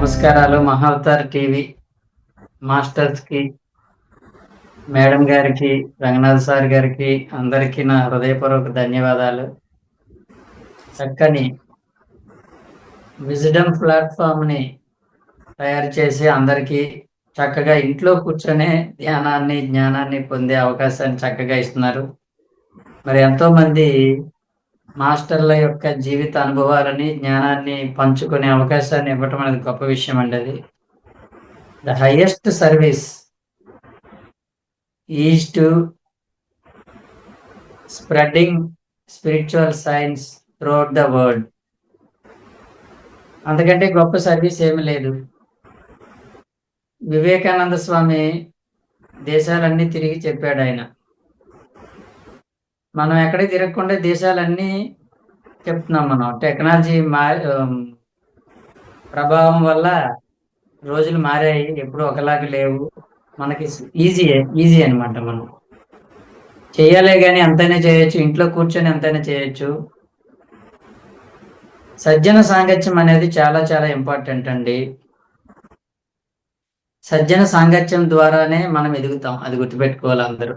నమస్కారాలు Mahavatar TV masters కి, madam గారికి, రంగనాథ్ సార్ గారికి అందరికీ నా హృదయపూర్వక ధన్యవాదాలు. చక్కని విజ్డమ్ ప్లాట్ఫామ్ ని తయారు చేసి అందరికీ చక్కగా ఇంట్లో కూర్చొనే ధ్యానాన్ని, జ్ఞానాన్ని పొందే అవకాశాన్ని చక్కగా ఇస్తున్నారు. మరి ఎంతో మంది మాస్టర్ల యొక్క జీవిత అనుభవాలని, జ్ఞానాన్ని పంచుకునే అవకాశాన్ని ఇవ్వటం అనేది గొప్ప విషయం అండి. అది the highest service is to spreading spiritual science throughout the world. అంతకంటే గొప్ప సర్వీస్ ఏమి లేదు. వివేకానంద స్వామి దేశాలన్నీ తిరిగి చెప్పాడు. ఆయన మనం ఎక్కడికి తిరగకుండా దేశాలన్నీ చెప్తున్నాం. మనం టెక్నాలజీ ప్రభావం వల్ల రోజులు మారాయి, ఎప్పుడు ఒకలాగా లేవు. మనకి ఈజీ అనమాట. మనం చెయ్యాలే కానీ ఎంతైనా చేయొచ్చు, ఇంట్లో కూర్చొని ఎంతైనా చేయొచ్చు. సజ్జన సాంగత్యం అనేది చాలా చాలా ఇంపార్టెంట్ అండి. సజ్జన సాంగత్యం ద్వారానే మనం ఎదుగుతాం, అది గుర్తుపెట్టుకోవాలి అందరూ.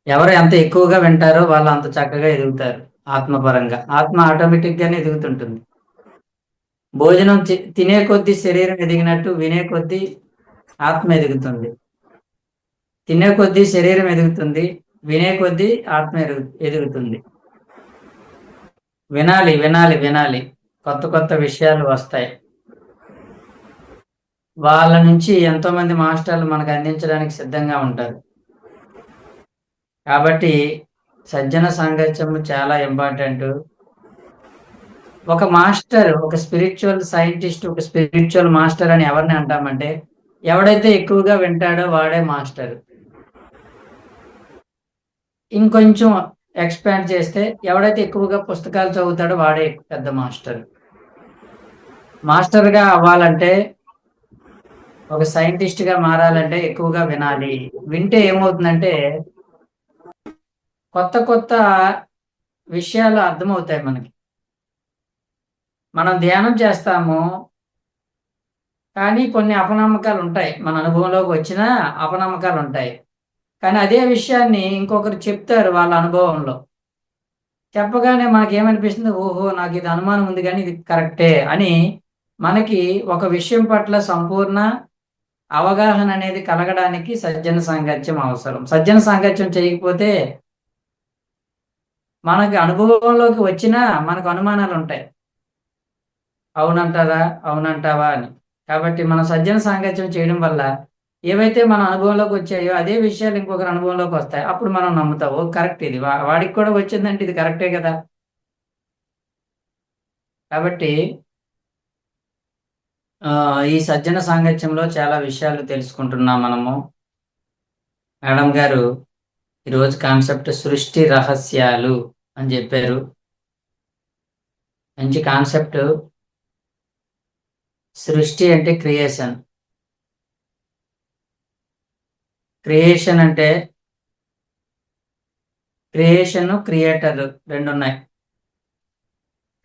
ఎవరు ఎంత ఎక్కువగా వింటారో వాళ్ళు అంత చక్కగా ఎదుగుతారు. ఆత్మపరంగా ఆత్మ ఆటోమేటిక్ గానే ఎదుగుతుంటుంది. భోజనం తినే కొద్దీ శరీరం ఎదిగినట్టు వినే కొద్దీ ఆత్మ ఎదుగుతుంది. తినే కొద్దీ శరీరం ఎదుగుతుంది, వినే కొద్దీ ఆత్మ ఎదుగుతుంది. వినాలి వినాలి వినాలి, కొత్త కొత్త విషయాలు వస్తాయి. వాళ్ళ నుంచి ఎంతో మంది మాస్టర్లు మనకు అందించడానికి సిద్ధంగా ఉంటారు. కాబట్టి సజ్జన సాంగత్యం చాలా ఇంపార్టెంట్. ఒక మాస్టర్, ఒక స్పిరిచువల్ సైంటిస్ట్, ఒక స్పిరిచువల్ మాస్టర్ అని ఎవరిని అంటామంటే, ఎవడైతే ఎక్కువగా వింటాడో వాడే మాస్టర్. ఇంకొంచెం ఎక్స్పాండ్ చేస్తే, ఎవడైతే ఎక్కువగా పుస్తకాలు చదువుతాడో వాడే పెద్ద మాస్టర్. మాస్టర్గా అవ్వాలంటే, ఒక సైంటిస్ట్గా మారాలంటే ఎక్కువగా వినాలి. వింటే ఏమవుతుందంటే కొత్త కొత్త విషయాలు అర్థమవుతాయి మనకి. మనం ధ్యానం చేస్తాము, కానీ కొన్ని అపనమ్మకాలు ఉంటాయి. మన అనుభవంలోకి వచ్చిన అపనమ్మకాలు ఉంటాయి. కానీ అదే విషయాన్ని ఇంకొకరు చెప్తారు వాళ్ళ అనుభవంలో. చెప్పగానే మనకేమనిపిస్తుంది, ఓహో నాకు ఇది అనుమానం ఉంది కానీ ఇది కరెక్టే అని మనకి ఒక విషయం పట్ల సంపూర్ణ అవగాహన అనేది కలగడానికి సజ్జన సాంగత్యం అవసరం. సజ్జన సాంగత్యం చేయకపోతే మనకి అనుభవంలోకి వచ్చినా మనకు అనుమానాలు ఉంటాయి. అవునంటారా, అవునంటావా అని. కాబట్టి మన సజ్జన సాంగత్యం చేయడం వల్ల ఏవైతే మన అనుభవంలోకి వచ్చాయో అదే విషయాలు ఇంకొకరి అనుభవంలోకి వస్తాయి. అప్పుడు మనం నమ్ముతాం, ఓ కరెక్ట్, ఇది వాడికి కూడా వచ్చిందంటే ఇది కరెక్టే కదా. కాబట్టి ఈ సజ్జన సాంగత్యంలో చాలా విషయాలు తెలుసుకుంటున్నాం మనము. మేడం గారు ఈరోజు కాన్సెప్ట్ సృష్టి రహస్యాలు అని చెప్పారు. మంచి కాన్సెప్ట్. సృష్టి అంటే క్రియేషన్. క్రియేషన్ అంటే క్రియేషన్, క్రియేటర్ రెండు ఉన్నాయి.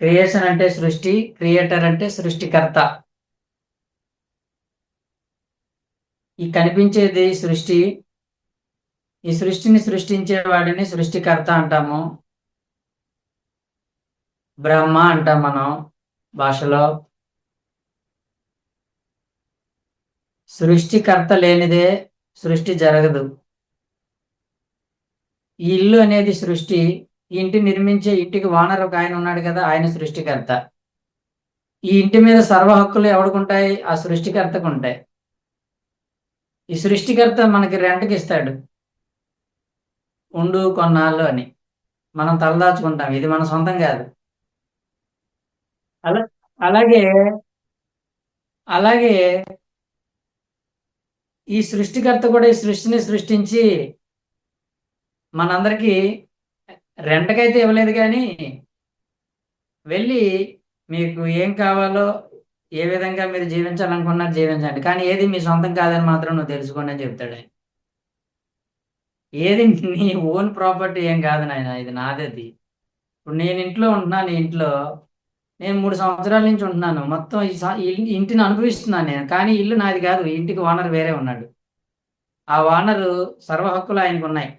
క్రియేషన్ అంటే సృష్టి, క్రియేటర్ అంటే సృష్టికర్త. ఈ కనిపించేది సృష్టి. ఈ సృష్టిని సృష్టించే వాడిని సృష్టికర్త అంటాము. బ్రహ్మ అంటాం మనం భాషలో. సృష్టికర్త లేనిదే సృష్టి జరగదు. ఈ ఇల్లు అనేది సృష్టి. ఈ ఇంటి నిర్మించే ఇంటికి ఓనర్ ఒక ఆయన ఉన్నాడు కదా, ఆయన సృష్టికర్త. ఈ ఇంటి మీద సర్వ హక్కులు ఎవడుకుంటాయి? ఆ సృష్టికర్తకు ఉంటాయి. ఈ సృష్టికర్త మనకి రెంట్కి ఇస్తాడు, ఉండు కొన్నాళ్ళు అని. మనం తలదాచుకుంటాం, ఇది మన సొంతం కాదు. అలా అలాగే అలాగే ఈ సృష్టికర్త కూడా ఈ సృష్టిని సృష్టించి మనందరికీ రెంట్కైతే ఇవ్వలేదు, కానీ వెళ్ళి మీకు ఏం కావాలో, ఏ విధంగా మీరు జీవించాలనుకున్నారు జీవించండి, కానీ ఏది మీ సొంతం కాదని మాత్రం నువ్వు తెలుసుకోండి అని చెప్తాడు ఆయన. ఏది నీ ఓన్ ప్రాపర్టీ ఏం కాదు నాయన, ఇది నాది. ఇప్పుడు నేను ఇంట్లో ఉంటున్నా, నీ ఇంట్లో నేను 3 సంవత్సరాల నుంచి ఉంటున్నాను. మొత్తం ఇంటిని అనుభవిస్తున్నాను నేను. కానీ ఇల్లు నాది కాదు. ఇంటికి ఓనర్ వేరే ఉన్నాడు. ఆ ఓనరు సర్వ హక్కులు ఆయనకున్నాయి.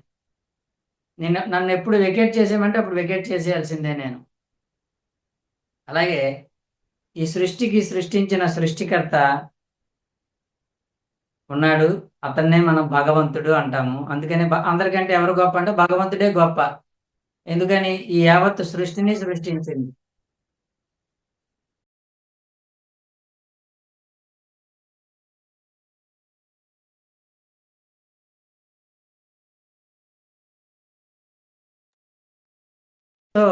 నన్నెప్పుడు వెకేట్ చేసేయమంటే అప్పుడు వెకేట్ చేసేయాల్సిందే నేను. అలాగే ఈ సృష్టికి సృష్టించిన సృష్టికర్త ఉన్నాడు. అతన్నే మనం భగవంతుడు అంటాము. అందుకని అందరికంటే ఎవరు గొప్ప అంటే భగవంతుడే గొప్ప. ఎందుకని ఈ యావత్ సృష్టిని సృష్టించింది. సో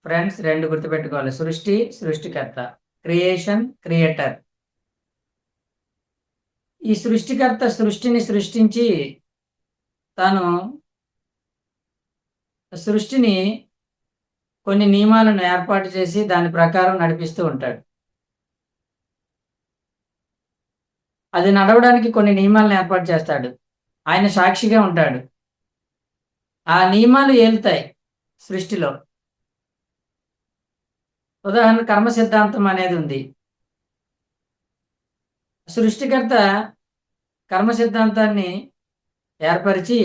ఫ్రెండ్స్, 2 గుర్తుపెట్టుకోవాలి. సృష్టి, సృష్టికర్త. Creation, creator. ఈ సృష్టికర్త సృష్టిని సృష్టించి తాను సృష్టిని కొన్ని నియమాలను ఏర్పాటు చేసి దాని ప్రకారం నడిపిస్తూ ఉంటాడు. అది నడవడానికి కొన్ని నియమాలను ఏర్పాటు చేస్తాడు. ఆయన సాక్షిగా ఉంటాడు. ఆ నియమాలు ఏలుతాయి సృష్టిలో. ఉదాహరణ కర్మ సిద్ధాంతం అనేది ఉంది. సృష్టికర్త కర్మ సిద్ధాంతాన్ని ఏర్పరిచి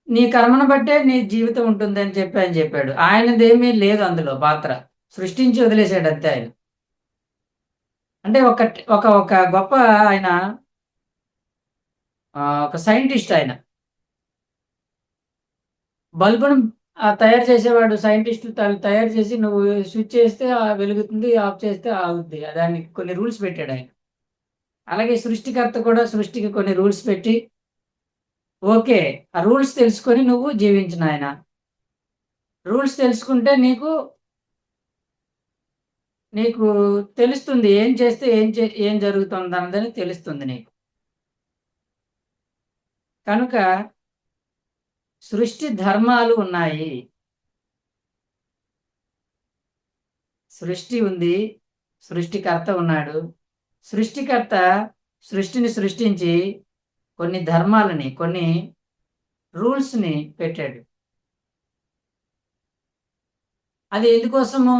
నీ కర్మను బట్టే నీ జీవితం ఉంటుంది అని చెప్పి ఆయన చెప్పాడు. ఆయనదేమీ లేదు అందులో పాత్ర. సృష్టించి వదిలేశాడు అంతే ఆయన. అంటే ఒక ఒక ఒక గొప్ప ఆయన, ఒక సైంటిస్ట్ ఆయన. బల్బును తయారు చేసేవాడు సైంటిస్ట్. తయారు చేసి నువ్వు స్విచ్ చేస్తే వెలుగుతుంది, ఆఫ్ చేస్తే ఆగుద్ది. దానికి కొన్ని రూల్స్ పెట్టాడు ఆయన. అలాగే సృష్టికర్త కూడా సృష్టికి కొన్ని రూల్స్ పెట్టి, ఓకే, ఆ రూల్స్ తెలుసుకొని నువ్వు జీవించిన ఆయన. రూల్స్ తెలుసుకుంటే నీకు నీకు తెలుస్తుంది ఏం చేస్తే ఏం జరుగుతుంది అన్నదని తెలుస్తుంది నీకు. కనుక సృష్టి ధర్మాలు ఉన్నాయి. సృష్టి ఉంది, సృష్టికర్త ఉన్నాడు. సృష్టికర్త సృష్టిని సృష్టించి కొన్ని ధర్మాలని, కొన్ని రూల్స్ని పెట్టాడు. అది ఎందుకోసము?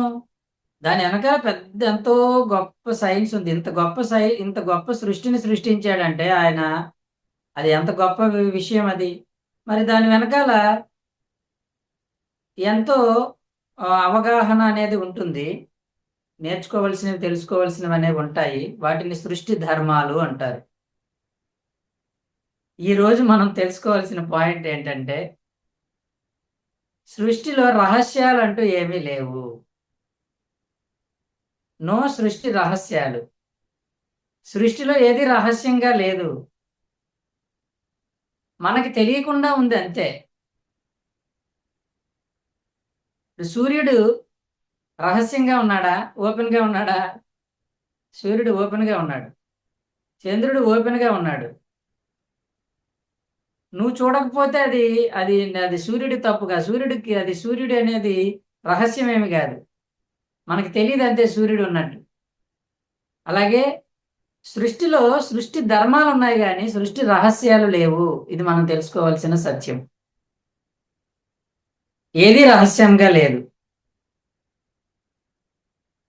దాని వెనకాల పెద్ద ఎంతో గొప్ప సైన్స్ ఉంది. ఇంత గొప్ప సృష్టిని సృష్టించాడంటే ఆయన, అది ఎంత గొప్ప విషయం అది. మరి దాని వెనకాల ఎంతో అవగాహన అనేది ఉంటుంది. నేర్చుకోవలసినవి, తెలుసుకోవలసినవి అనేవి ఉంటాయి. వాటిని సృష్టి ధర్మాలు అంటారు. ఈరోజు మనం తెలుసుకోవాల్సిన పాయింట్ ఏంటంటే, సృష్టిలో రహస్యాలు అంటూ ఏమీ లేవు. నో సృష్టి రహస్యాలు. సృష్టిలో ఏది రహస్యంగా లేదు. మనకి తెలియకుండా ఉంది అంతే. సూర్యుడు రహస్యంగా ఉన్నాడా, ఓపెన్గా ఉన్నాడా? సూర్యుడు ఓపెన్గా ఉన్నాడు. చంద్రుడు ఓపెన్గా ఉన్నాడు. నువ్వు చూడకపోతే అది అది అది సూర్యుడి తప్పుగా. సూర్యుడు అనేది రహస్యమేమి కాదు. మనకి తెలియదు అంతే సూర్యుడు ఉన్నట్టు. అలాగే సృష్టిలో సృష్టి ధర్మాలు ఉన్నాయి కానీ సృష్టి రహస్యాలు లేవు. ఇది మనం తెలుసుకోవాల్సిన సత్యం. ఏది రహస్యంగా లేదు.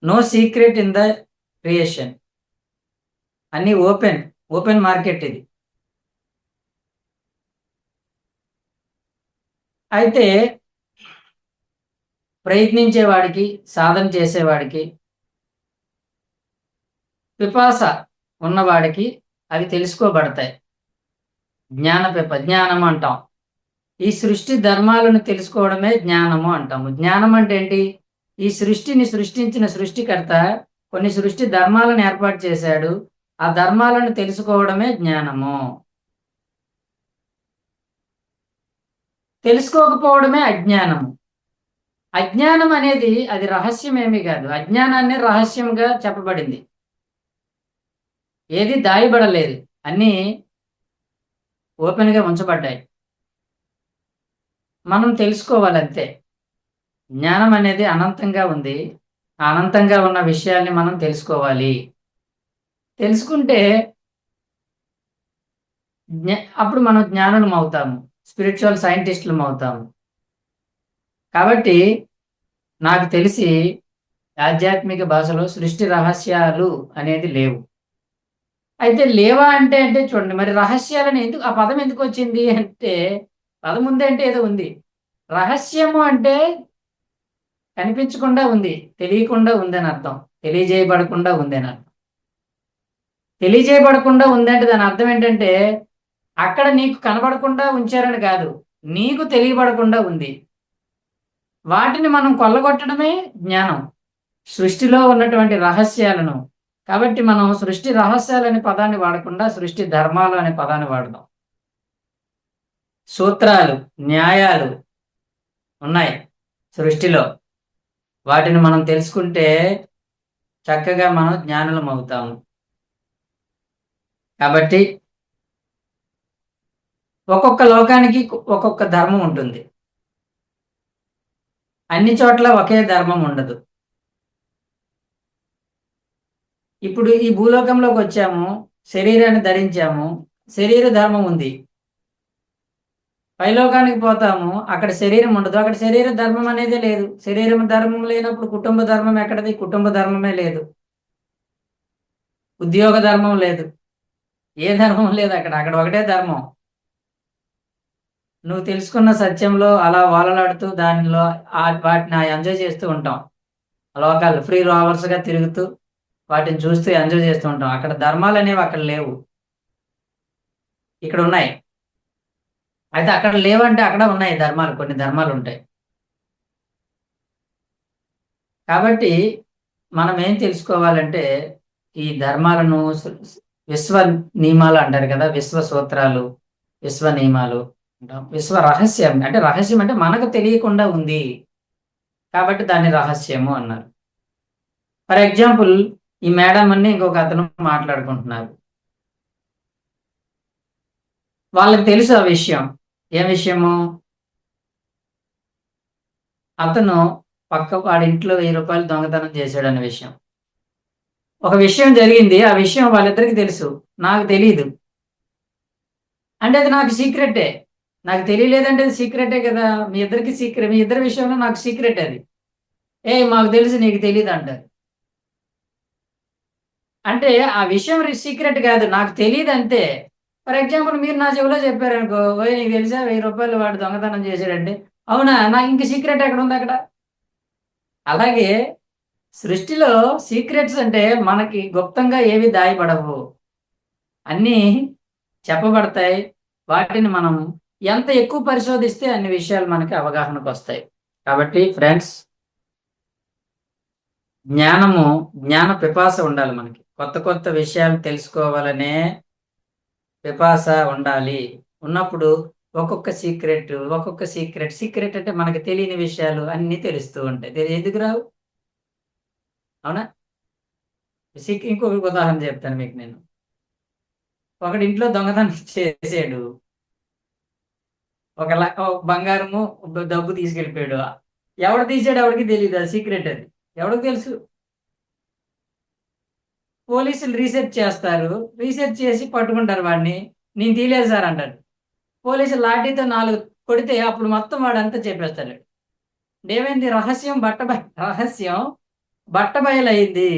No secret in the creation. అన్ని ఓపెన్ మార్కెట్ ఇది. అయితే ప్రయత్నించేవాడికి, సాధన చేసేవాడికి, పిపాస ఉన్నవాడికి అవి తెలుసుకోబడతాయి. జ్ఞానం అంటాం. ఈ సృష్టి ధర్మాలను తెలుసుకోవడమే జ్ఞానము అంటాము. జ్ఞానం అంటే ఏంటి? ఈ సృష్టిని సృష్టించిన సృష్టికర్త కొన్ని సృష్టి ధర్మాలను ఏర్పాటు చేశాడు. ఆ ధర్మాలను తెలుసుకోవడమే జ్ఞానము. తెలుసుకోకపోవడమే అజ్ఞానము. అజ్ఞానం అనేది అది రహస్యమేమీ కాదు. అజ్ఞానాన్ని రహస్యంగా చెప్పబడింది. ఏది దాయబడలేదు. అన్నీ ఓపెన్గా ఉంచబడ్డాయి. మనం తెలుసుకోవాలంతే. జ్ఞానం అనేది అనంతంగా ఉంది. ఆ అనంతంగా ఉన్న విషయాల్ని మనం తెలుసుకోవాలి. తెలుసుకుంటే అప్పుడు మనం జ్ఞానులం అవుతాము. స్పిరిచువల్ సైంటిస్టులం అవుతాము. కాబట్టి నాకు తెలిసి ఆధ్యాత్మిక భాషలో సృష్టి రహస్యాలు అనేది లేవు. అయితే లేవా అంటే అంటే చూడండి, మరి రహస్యాలని ఎందుకు ఆ పదం ఎందుకు వచ్చింది అంటే, పదం ఉంది అంటే ఏదో ఉంది. రహస్యము అంటే కనిపించకుండా ఉంది, తెలియకుండా ఉందని అర్థం, తెలియజేయబడకుండా ఉందని అర్థం. తెలియజేయబడకుండా ఉందంటే దాని అర్థం ఏంటంటే, అక్కడ నీకు కనబడకుండా ఉంచారని కాదు, నీకు తెలియబడకుండా ఉంది. వాటిని మనం కొల్లగొట్టడమే జ్ఞానం, సృష్టిలో ఉన్నటువంటి రహస్యాలను. కాబట్టి మనం సృష్టి రహస్యాలు అనే పదాన్ని వాడకుండా సృష్టి ధర్మాలు అనే పదాన్ని వాడదాం. సూత్రాలు, న్యాయాలు ఉన్నాయి సృష్టిలో. వాటిని మనం తెలుసుకుంటే చక్కగా మనం జ్ఞానులం అవుతాము. కాబట్టి ఒక్కొక్క లోకానికి ఒక్కొక్క ధర్మం ఉంటుంది. అన్ని చోట్ల ఒకే ధర్మం ఉండదు. ఇప్పుడు ఈ భూలోకంలోకి వచ్చాము, శరీరాన్ని ధరించాము, శరీర ధర్మం ఉంది. పైలోకానికి పోతాము, అక్కడ శరీరం ఉండదు, అక్కడ శరీర ధర్మం అనేదే లేదు. శరీరం ధర్మం లేనప్పుడు కుటుంబ ధర్మం ఎక్కడది? కుటుంబ ధర్మమే లేదు. ఉద్యోగ ధర్మం లేదు, ఏ ధర్మం లేదు అక్కడ. అక్కడ ఒకటే ధర్మం. నువ్వు తెలుసుకున్న సత్యంలో అలా వాలలాడుతూ దానిలో వాటిని ఎంజాయ్ చేస్తూ ఉంటాం. లోకాలు ఫ్రీ గా తిరుగుతూ వాటిని చూస్తూ ఎంజాయ్ చేస్తూ ఉంటాం. అక్కడ ధర్మాలు అనేవి అక్కడ లేవు, ఇక్కడ ఉన్నాయి. అయితే అక్కడ లేవంటే అక్కడ ఉన్నాయి ధర్మాలు, కొన్ని ధర్మాలు ఉంటాయి. కాబట్టి మనం ఏం తెలుసుకోవాలంటే, ఈ ధర్మాలను విశ్వ నియమాలు అంటారు కదా, విశ్వ సూత్రాలు, విశ్వ నియమాలు అంటాం. విశ్వ రహస్యం అంటే, రహస్యం అంటే మనకు తెలియకుండా ఉంది కాబట్టి దాన్ని రహస్యము అన్నారు. ఫర్ ఎగ్జాంపుల్, ఈ మేడం అన్ని ఇంకొక అతను మాట్లాడుకుంటున్నారు. వాళ్ళకి తెలుసు ఆ విషయం. ఏ విషయము? అతను పక్క వాడి ఇంట్లో 1000 రూపాయలు దొంగతనం చేశాడు అనే విషయం. ఒక విషయం జరిగింది, ఆ విషయం వాళ్ళిద్దరికి తెలుసు, నాకు తెలియదు అంటే అది నాకు సీక్రెటే. నాకు తెలియలేదంటే అది సీక్రెటే కదా. మీ ఇద్దరికి సీక్రెట్, మీ ఇద్దరి విషయంలో నాకు సీక్రెట్ అది. మాకు తెలుసు నీకు తెలియదు అంటారు. అంటే ఆ విషయం సీక్రెట్ కాదు, నాకు తెలియదు అంతే. ఫర్ ఎగ్జాంపుల్, మీరు నా చెవిలో చెప్పారనుకో, నీకు తెలుసా 1000 రూపాయలు వాడు దొంగతనం చేశాడంటే, అవునా, నాకు ఇంక సీక్రెట్ ఎక్కడ ఉంది అక్కడ. అలాగే సృష్టిలో సీక్రెట్స్ అంటే మనకి గుప్తంగా ఏవి దాయబడవు, అన్నీ చెప్పబడతాయి. వాటిని మనం ఎంత ఎక్కువ పరిశోధిస్తే అన్ని విషయాలు మనకి అవగాహనకు వస్తాయి. కాబట్టి ఫ్రెండ్స్, జ్ఞాన పిపాస ఉండాలి మనకి. కొత్త కొత్త విషయాలు తెలుసుకోవాలనే పిపాస ఉండాలి. ఉన్నప్పుడు ఒక్కొక్క సీక్రెట్ అంటే మనకి తెలియని విషయాలు అన్నీ తెలుస్తూ ఉంటాయి. ఎందుకు రావు? అవునా? ఇంకొక ఉదాహరణ చెప్తాను మీకు నేను. ఒకటి ఇంట్లో దొంగతనం చేసాడు, ఒక బంగారము డబ్బు తీసుకెళ్ళిపోయాడు. ఎవడు తీసాడు ఎవరికి తెలియదు, అది సీక్రెట్. అది ఎవరికి తెలుసు? పోలీసులు రీసెర్చ్ చేస్తారు, రీసెర్చ్ చేసి పట్టుకుంటారు వాడిని. నేను తీయలేదు సార్ అంటాడు. పోలీసులు లాఠీతో 4 కొడితే అప్పుడు మొత్తం వాడంతా చెప్పేస్తాడు. ఏమైంది? రహస్యం బట్టబయలైంది.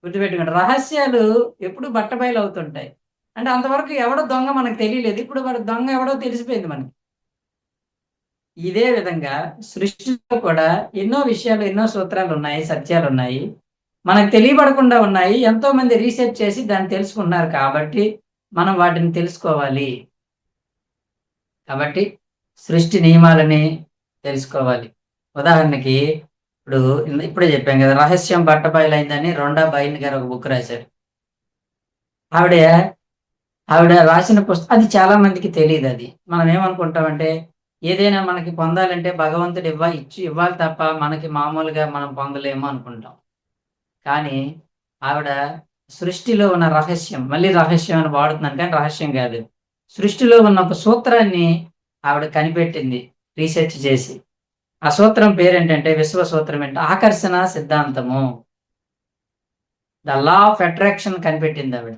గుర్తుపెట్టుకోండి, రహస్యాలు ఎప్పుడు బట్టబయలు అవుతుంటాయి. అంటే అంతవరకు ఎవడో దొంగ మనకు తెలియలేదు, ఇప్పుడు వాడు దొంగ ఎవడో తెలిసిపోయింది మనకి. ఇదే విధంగా సృష్టిలో కూడా ఎన్నో విషయాలు, ఎన్నో సూత్రాలు ఉన్నాయి, సత్యాలు ఉన్నాయి, మనకు తెలియబడకుండా ఉన్నాయి. ఎంతో మంది రీసెర్చ్ చేసి దాన్ని తెలుసుకున్నారు కాబట్టి మనం వాటిని తెలుసుకోవాలి. కాబట్టి సృష్టి నియమాలని తెలుసుకోవాలి. ఉదాహరణకి, ఇప్పుడే చెప్పాం కదా, రహస్యం బట్టబయలైందని రొండా బైన్ గారు ఒక బుక్ రాశారు. ఆవిడ ఆవిడ రాసిన పుస్తకం అది చాలా మందికి తెలియదు. అది మనం ఏమనుకుంటామంటే, ఏదైనా మనకి పొందాలంటే భగవంతుడు ఇవ్వాలి తప్ప మనకి మామూలుగా మనం పొందలేము అనుకుంటాం. కానీ ఆవిడ సృష్టిలో ఉన్న రహస్యం, మళ్ళీ రహస్యం అని వాడుతున్నాను కానీ రహస్యం కాదు, సృష్టిలో ఉన్న ఒక సూత్రాన్ని ఆవిడ కనిపెట్టింది రీసెర్చ్ చేసి. ఆ సూత్రం పేరేంటంటే, విశ్వ సూత్రం ఏంటి? ఆకర్షణ సిద్ధాంతము. ద లా ఆఫ్ అట్రాక్షన్ కనిపెట్టింది ఆవిడ.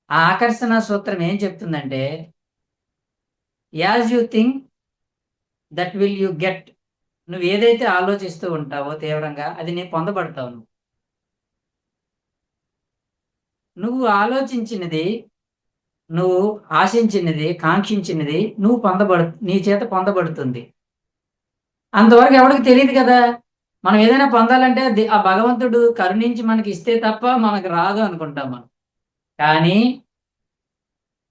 ఆ ఆకర్షణ సూత్రం ఏం చెప్తుందంటే, as you think that will you get నువ్వు ఏదైతే ఆలోచిస్తూ ఉంటావో తీవ్రంగా అది నీ పొందబడతావు. నువ్వు ఆలోచించినది, నువ్వు ఆశించినది, కాంక్షించినది నీ చేత పొందబడుతుంది. అంతవరకు ఎవరికి తెలియదు కదా. మనం ఏదైనా పొందాలంటే ఆ భగవంతుడు కరుణించి మనకి ఇస్తే తప్ప మనకు రాదు అనుకుంటాం మనం. కానీ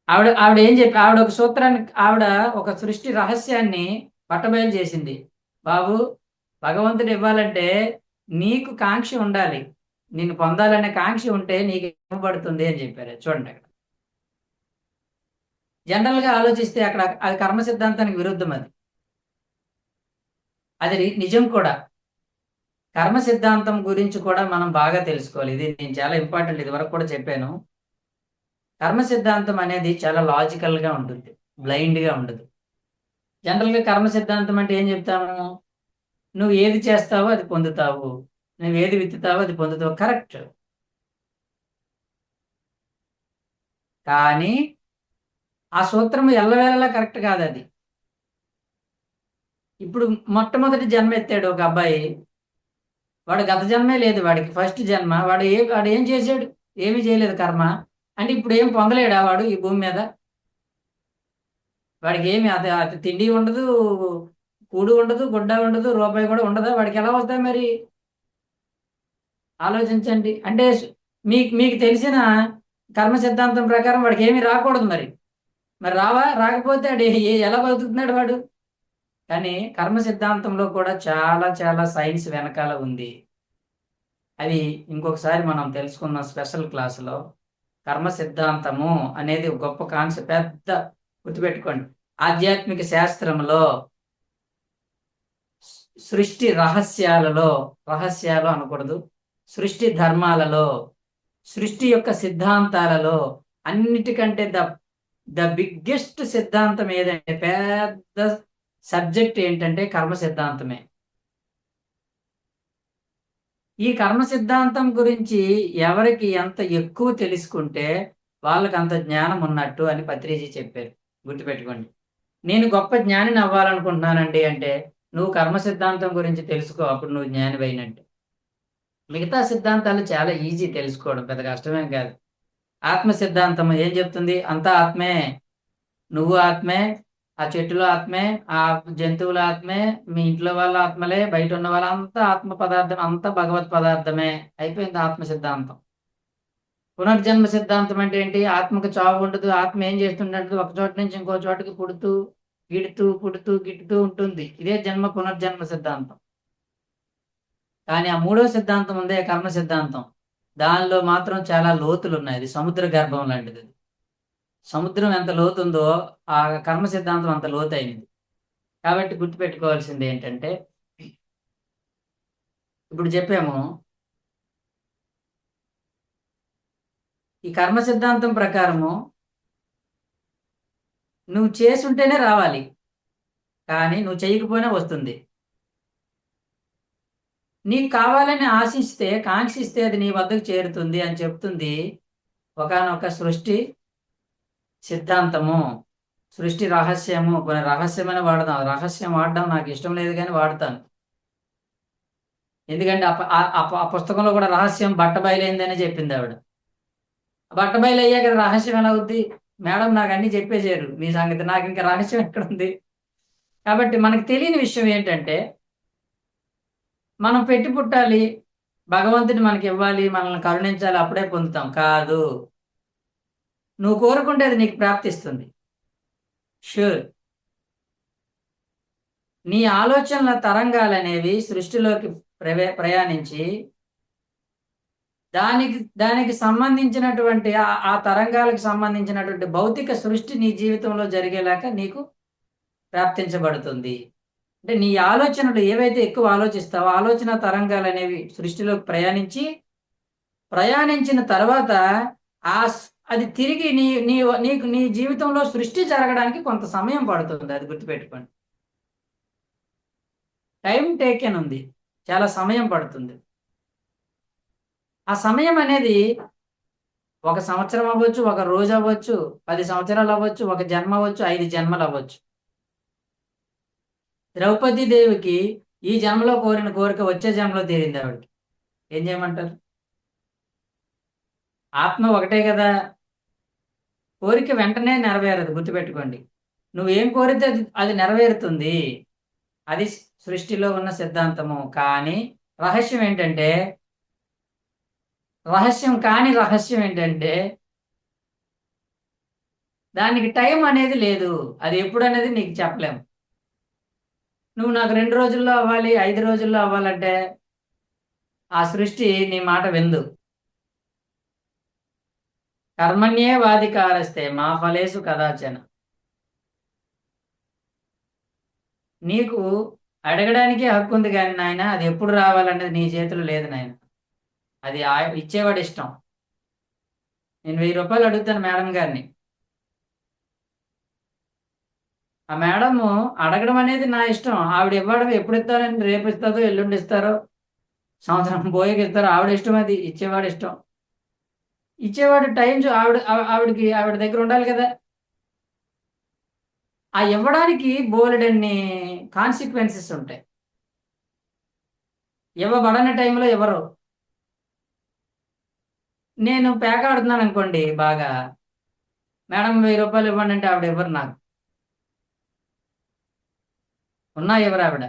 ఆవిడ ఏం చెప్పి ఆవిడ ఒక సూత్రాన్ని, ఆవిడ ఒక సృష్టి రహస్యాన్ని పట్టబయలు చేసింది. బాబు, భగవంతుడు ఇవ్వాలంటే నీకు కాంక్ష ఉండాలి. నిన్ను పొందాలనే కాంక్ష ఉంటే నీకు ఇవ్వబడుతుంది అని చెప్పారు. చూడండి, అక్కడ జనరల్ గా ఆలోచిస్తే అక్కడ అది కర్మ సిద్ధాంతానికి విరుద్ధం. అది నిజం కూడా. కర్మ సిద్ధాంతం గురించి కూడా మనం బాగా తెలుసుకోవాలి. ఇది నేను చాలా ఇంపార్టెంట్, ఇది వరకు కూడా చెప్పాను. కర్మ సిద్ధాంతం అనేది చాలా లాజికల్ గా ఉంటుంది, బ్లైండ్ గా ఉండదు. జనరల్ గా కర్మ సిద్ధాంతం అంటే ఏం చెప్తాము? నువ్వు ఏది చేస్తావో అది పొందుతావు, నువ్వు ఏది విత్తుతావో అది పొందుతావు. కరెక్ట్. కానీ ఆ సూత్రం ఎల్లవేళలా కరెక్ట్ కాదు. అది ఇప్పుడు మొట్టమొదటి జన్మ ఎత్తాడు ఒక అబ్బాయి, వాడు గత జన్మే లేదు, వాడికి ఫస్ట్ జన్మ. వాడు ఏం చేశాడు? ఏమీ చేయలేదు కర్మ. అంటే ఇప్పుడు ఏం పొందలేడా వాడు ఈ భూమి మీద? వాడికి ఏమి అది తిండి ఉండదు, కూడు ఉండదు, గుడ్డ ఉండదు, రూపాయి కూడా ఉండదా? వాడికి ఎలా వస్తాయి మరి? ఆలోచించండి. అంటే మీకు మీకు తెలిసిన కర్మ సిద్ధాంతం ప్రకారం వాడికి ఏమీ రాకూడదు మరి. మరి రాకపోతే వాడు ఎలా బతుకుతున్నాడు వాడు? కానీ కర్మ సిద్ధాంతంలో కూడా చాలా చాలా సైన్స్ వెనకాల ఉంది. అది ఇంకొకసారి మనం తెలుసుకున్న స్పెషల్ క్లాసులో. కర్మ సిద్ధాంతము అనేది ఒక గొప్ప కాన్సెప్ట్, పెద్ద గుర్తుపెట్టుకోండి. ఆధ్యాత్మిక శాస్త్రంలో సృష్టి రహస్యాలు అనకూడదు, సృష్టి ధర్మాలలో, సృష్టి యొక్క సిద్ధాంతాలలో అన్నిటికంటే ద బిగ్గెస్ట్ సిద్ధాంతం ఏదంటే, పెద్ద సబ్జెక్ట్ ఏంటంటే కర్మ సిద్ధాంతమే. ఈ కర్మ సిద్ధాంతం గురించి ఎవరికి ఎంత ఎక్కువ తెలుసుకుంటే వాళ్ళకి అంత జ్ఞానం ఉన్నట్టు అని పత్రిజీ చెప్పారు. గుర్తుపెట్టుకోండి. నేను గొప్ప జ్ఞానిని అవ్వాలనుకుంటున్నానండి అంటే నువ్వు కర్మ సిద్ధాంతం గురించి తెలుసుకో, అప్పుడు నువ్వు జ్ఞాని అయినట్టు. మిగతా సిద్ధాంతాలు చాలా ఈజీ తెలుసుకోవడం, పెద్ద కష్టమేం కాదు. ఆత్మ సిద్ధాంతం ఏం చెప్తుంది? అంతా ఆత్మే, నువ్వు ఆత్మే, ఆ చెట్టులో ఆత్మే, ఆ జంతువుల ఆత్మే, మీ ఇంట్లో వాళ్ళ ఆత్మలే, బయట ఉన్న వాళ్ళ అంతా ఆత్మ పదార్థం, అంతా భగవత్ పదార్థమే. అయిపోయింది ఆత్మ సిద్ధాంతం. పునర్జన్మ సిద్ధాంతం అంటే ఏంటి? ఆత్మకు చావు ఉండదు. ఆత్మ ఏం చేస్తుందంటే ఒక చోట నుంచి ఇంకో చోటకి పుడుతూ పుడుతూ గిట్టుతూ ఉంటుంది. ఇదే పునర్జన్మ సిద్ధాంతం. కానీ ఆ మూడో సిద్ధాంతం ఉందే, కర్మ సిద్ధాంతం, దానిలో మాత్రం చాలా లోతులు ఉన్నాయి. అది సముద్ర గర్భం లాంటిది. సముద్రం ఎంత లోతుందో ఆ కర్మ సిద్ధాంతం అంత లోతైనది. కాబట్టి గుర్తుపెట్టుకోవాల్సింది ఏంటంటే, ఇప్పుడు చెప్పాము, ఈ కర్మ సిద్ధాంతం ప్రకారము నువ్వు చేసుంటేనే రావాలి, కానీ నువ్వు చేయకపోయినా వస్తుంది. నీకు కావాలని ఆశిస్తే, కాంక్షిస్తే అది నీ వద్దకు చేరుతుంది అని చెప్తుంది ఒకానొక సృష్టి సిద్ధాంతము, సృష్టి రహస్యము. కొన్ని రహస్యమైన వాడదాం, రహస్యం వాడడం నాకు ఇష్టం లేదు కానీ వాడతాను. ఎందుకంటే ఆ పుస్తకంలో కూడా రహస్యం బట్టబయలైందని చెప్పింది ఆవిడ. బట్టబయలు అయ్యాక రహస్యం ఎలా అవుద్ది? మేడం నాకు అన్ని చెప్పేశారు మీ సంగతి, నాకు ఇంకా రహస్యం ఎక్కడుంది? కాబట్టి మనకు తెలియని విషయం ఏంటంటే, మనం పెట్టి పుట్టాలి, భగవంతుని మనకి ఇవ్వాలి, మనల్ని కరుణించాలి, అప్పుడే పొందుతాం కాదు. నువ్వు కోరుకుంటే అది నీకు ప్రాప్తిస్తుంది, షూర్. నీ ఆలోచనల తరంగాలు అనేవి సృష్టిలోకి ప్రయాణించి దానికి సంబంధించినటువంటి ఆ తరంగాలకు సంబంధించినటువంటి భౌతిక సృష్టి నీ జీవితంలో జరిగేలాగా నీకు ప్రాప్తించబడుతుంది. అంటే నీ ఆలోచనలు ఏవైతే ఎక్కువ ఆలోచిస్తావో ఆలోచన తరంగాలు అనేవి సృష్టిలోకి ప్రయాణించిన తర్వాత అది తిరిగి నీ జీవితంలో సృష్టి జరగడానికి కొంత సమయం పడుతుంది. అది గుర్తుపెట్టుకోండి. టైం టేకెన్ ఉంది, చాలా సమయం పడుతుంది. ఆ సమయం అనేది 1 సంవత్సరం అవ్వచ్చు, 1 రోజు అవ్వచ్చు, 10 సంవత్సరాలు అవ్వచ్చు, 1 జన్మ అవ్వచ్చు, 5 జన్మలు అవ్వచ్చు. ద్రౌపదీదేవికి ఈ జన్మలో కోరిన కోరిక వచ్చే జన్మలో తీరింది ఆవిడకి. ఏం చేయమంటారు? ఆత్మ ఒకటే కదా. కోరిక వెంటనే నెరవేరదు, గుర్తుపెట్టుకోండి. నువ్వేం కోరితే అది నెరవేరుతుంది. అది సృష్టిలో ఉన్న సిద్ధాంతము. కానీ రహస్యం ఏంటంటే రహస్యం ఏంటంటే దానికి టైం అనేది లేదు. అది ఎప్పుడు అనేది నీకు చెప్పలేము. నువ్వు నాకు 2 రోజుల్లో అవ్వాలి, 5 రోజుల్లో అవ్వాలంటే ఆ సృష్టి నీ మాట విందు. కర్మణ్యే వాధికారస్తే మా ఫలేసు కదాచన. నీకు అడగడానికే హక్కు ఉంది కానీ నాయన, అది ఎప్పుడు రావాలనేది నీ చేతిలో లేదు నాయన. అది ఇచ్చేవాడు ఇష్టం. నేను 1000 రూపాయలు అడుగుతాను మేడం గారిని. ఆ మేడము అడగడం అనేది నా ఇష్టం. ఆవిడ ఇవ్వడం ఎప్పుడు ఇస్తారని, రేపు ఇస్తారో ఎల్లుండి ఇస్తారో సంవత్సరం పోయేకి ఇస్తారో ఆవిడ ఇష్టం. అది ఇచ్చేవాడు ఇష్టం. ఇచ్చేవాడు టైం ఆవిడ దగ్గర ఉండాలి కదా. ఆ ఇవ్వడానికి బోలెడన్ని కాన్సిక్వెన్సెస్ ఉంటాయి. ఇవ్వబడని టైంలో ఎవరు. నేను పేక ఆడుతున్నాను అనుకోండి బాగా, మేడం 1000 రూపాయలు ఇవ్వండి అంటే ఆవిడ ఇవ్వరు నాకు. ఉన్నా ఎవరు ఆవిడ.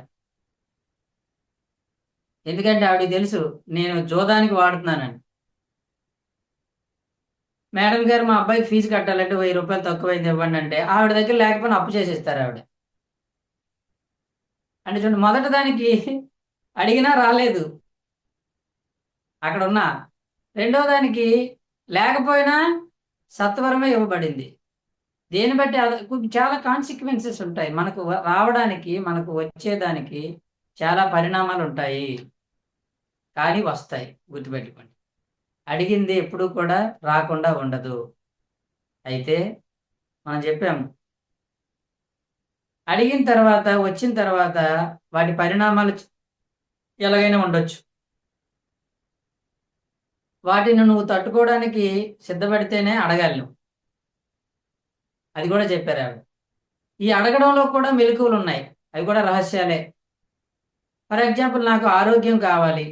ఎందుకంటే ఆవిడకి తెలుసు నేను జోదానికి వాడుతున్నానని. మేడం గారు మా అబ్బాయికి ఫీజు కట్టాలంటే 1000 రూపాయలు తక్కువైంది ఇవ్వండి అంటే ఆవిడ దగ్గర లేకపోయినా అప్పు చేసేస్తారు ఆవిడ. అంటే చూడండి, మొదటి దానికి అడిగినా రాలేదు అక్కడ ఉన్నా. రెండో దానికి లేకపోయినా సత్వరమే ఇవ్వబడింది. దేన్ని బట్టి చాలా కాన్సిక్వెన్సెస్ ఉంటాయి. మనకు రావడానికి, మనకు వచ్చేదానికి చాలా పరిణామాలు ఉంటాయి. కానీ వస్తాయి, గుర్తుపెట్టుకోండి. అడిగింది ఎప్పుడు కూడా రాకుండా ఉండదు. అయితే మనం చెప్పాము, అడిగిన తర్వాత వచ్చిన తర్వాత వాటి పరిణామాలు ఎలాగైనా ఉండొచ్చు. వాటిని నువ్వు తట్టుకోవడానికి సిద్ధపడితేనే అడగాలి నువ్వు. అది కూడా చెప్పారు ఆవిడ. ఈ అడగడంలో కూడా మెలకువలు ఉన్నాయి, అవి కూడా రహస్యాలే. ఫర్ ఎగ్జాంపుల్, నాకు ఆరోగ్యం కావాలి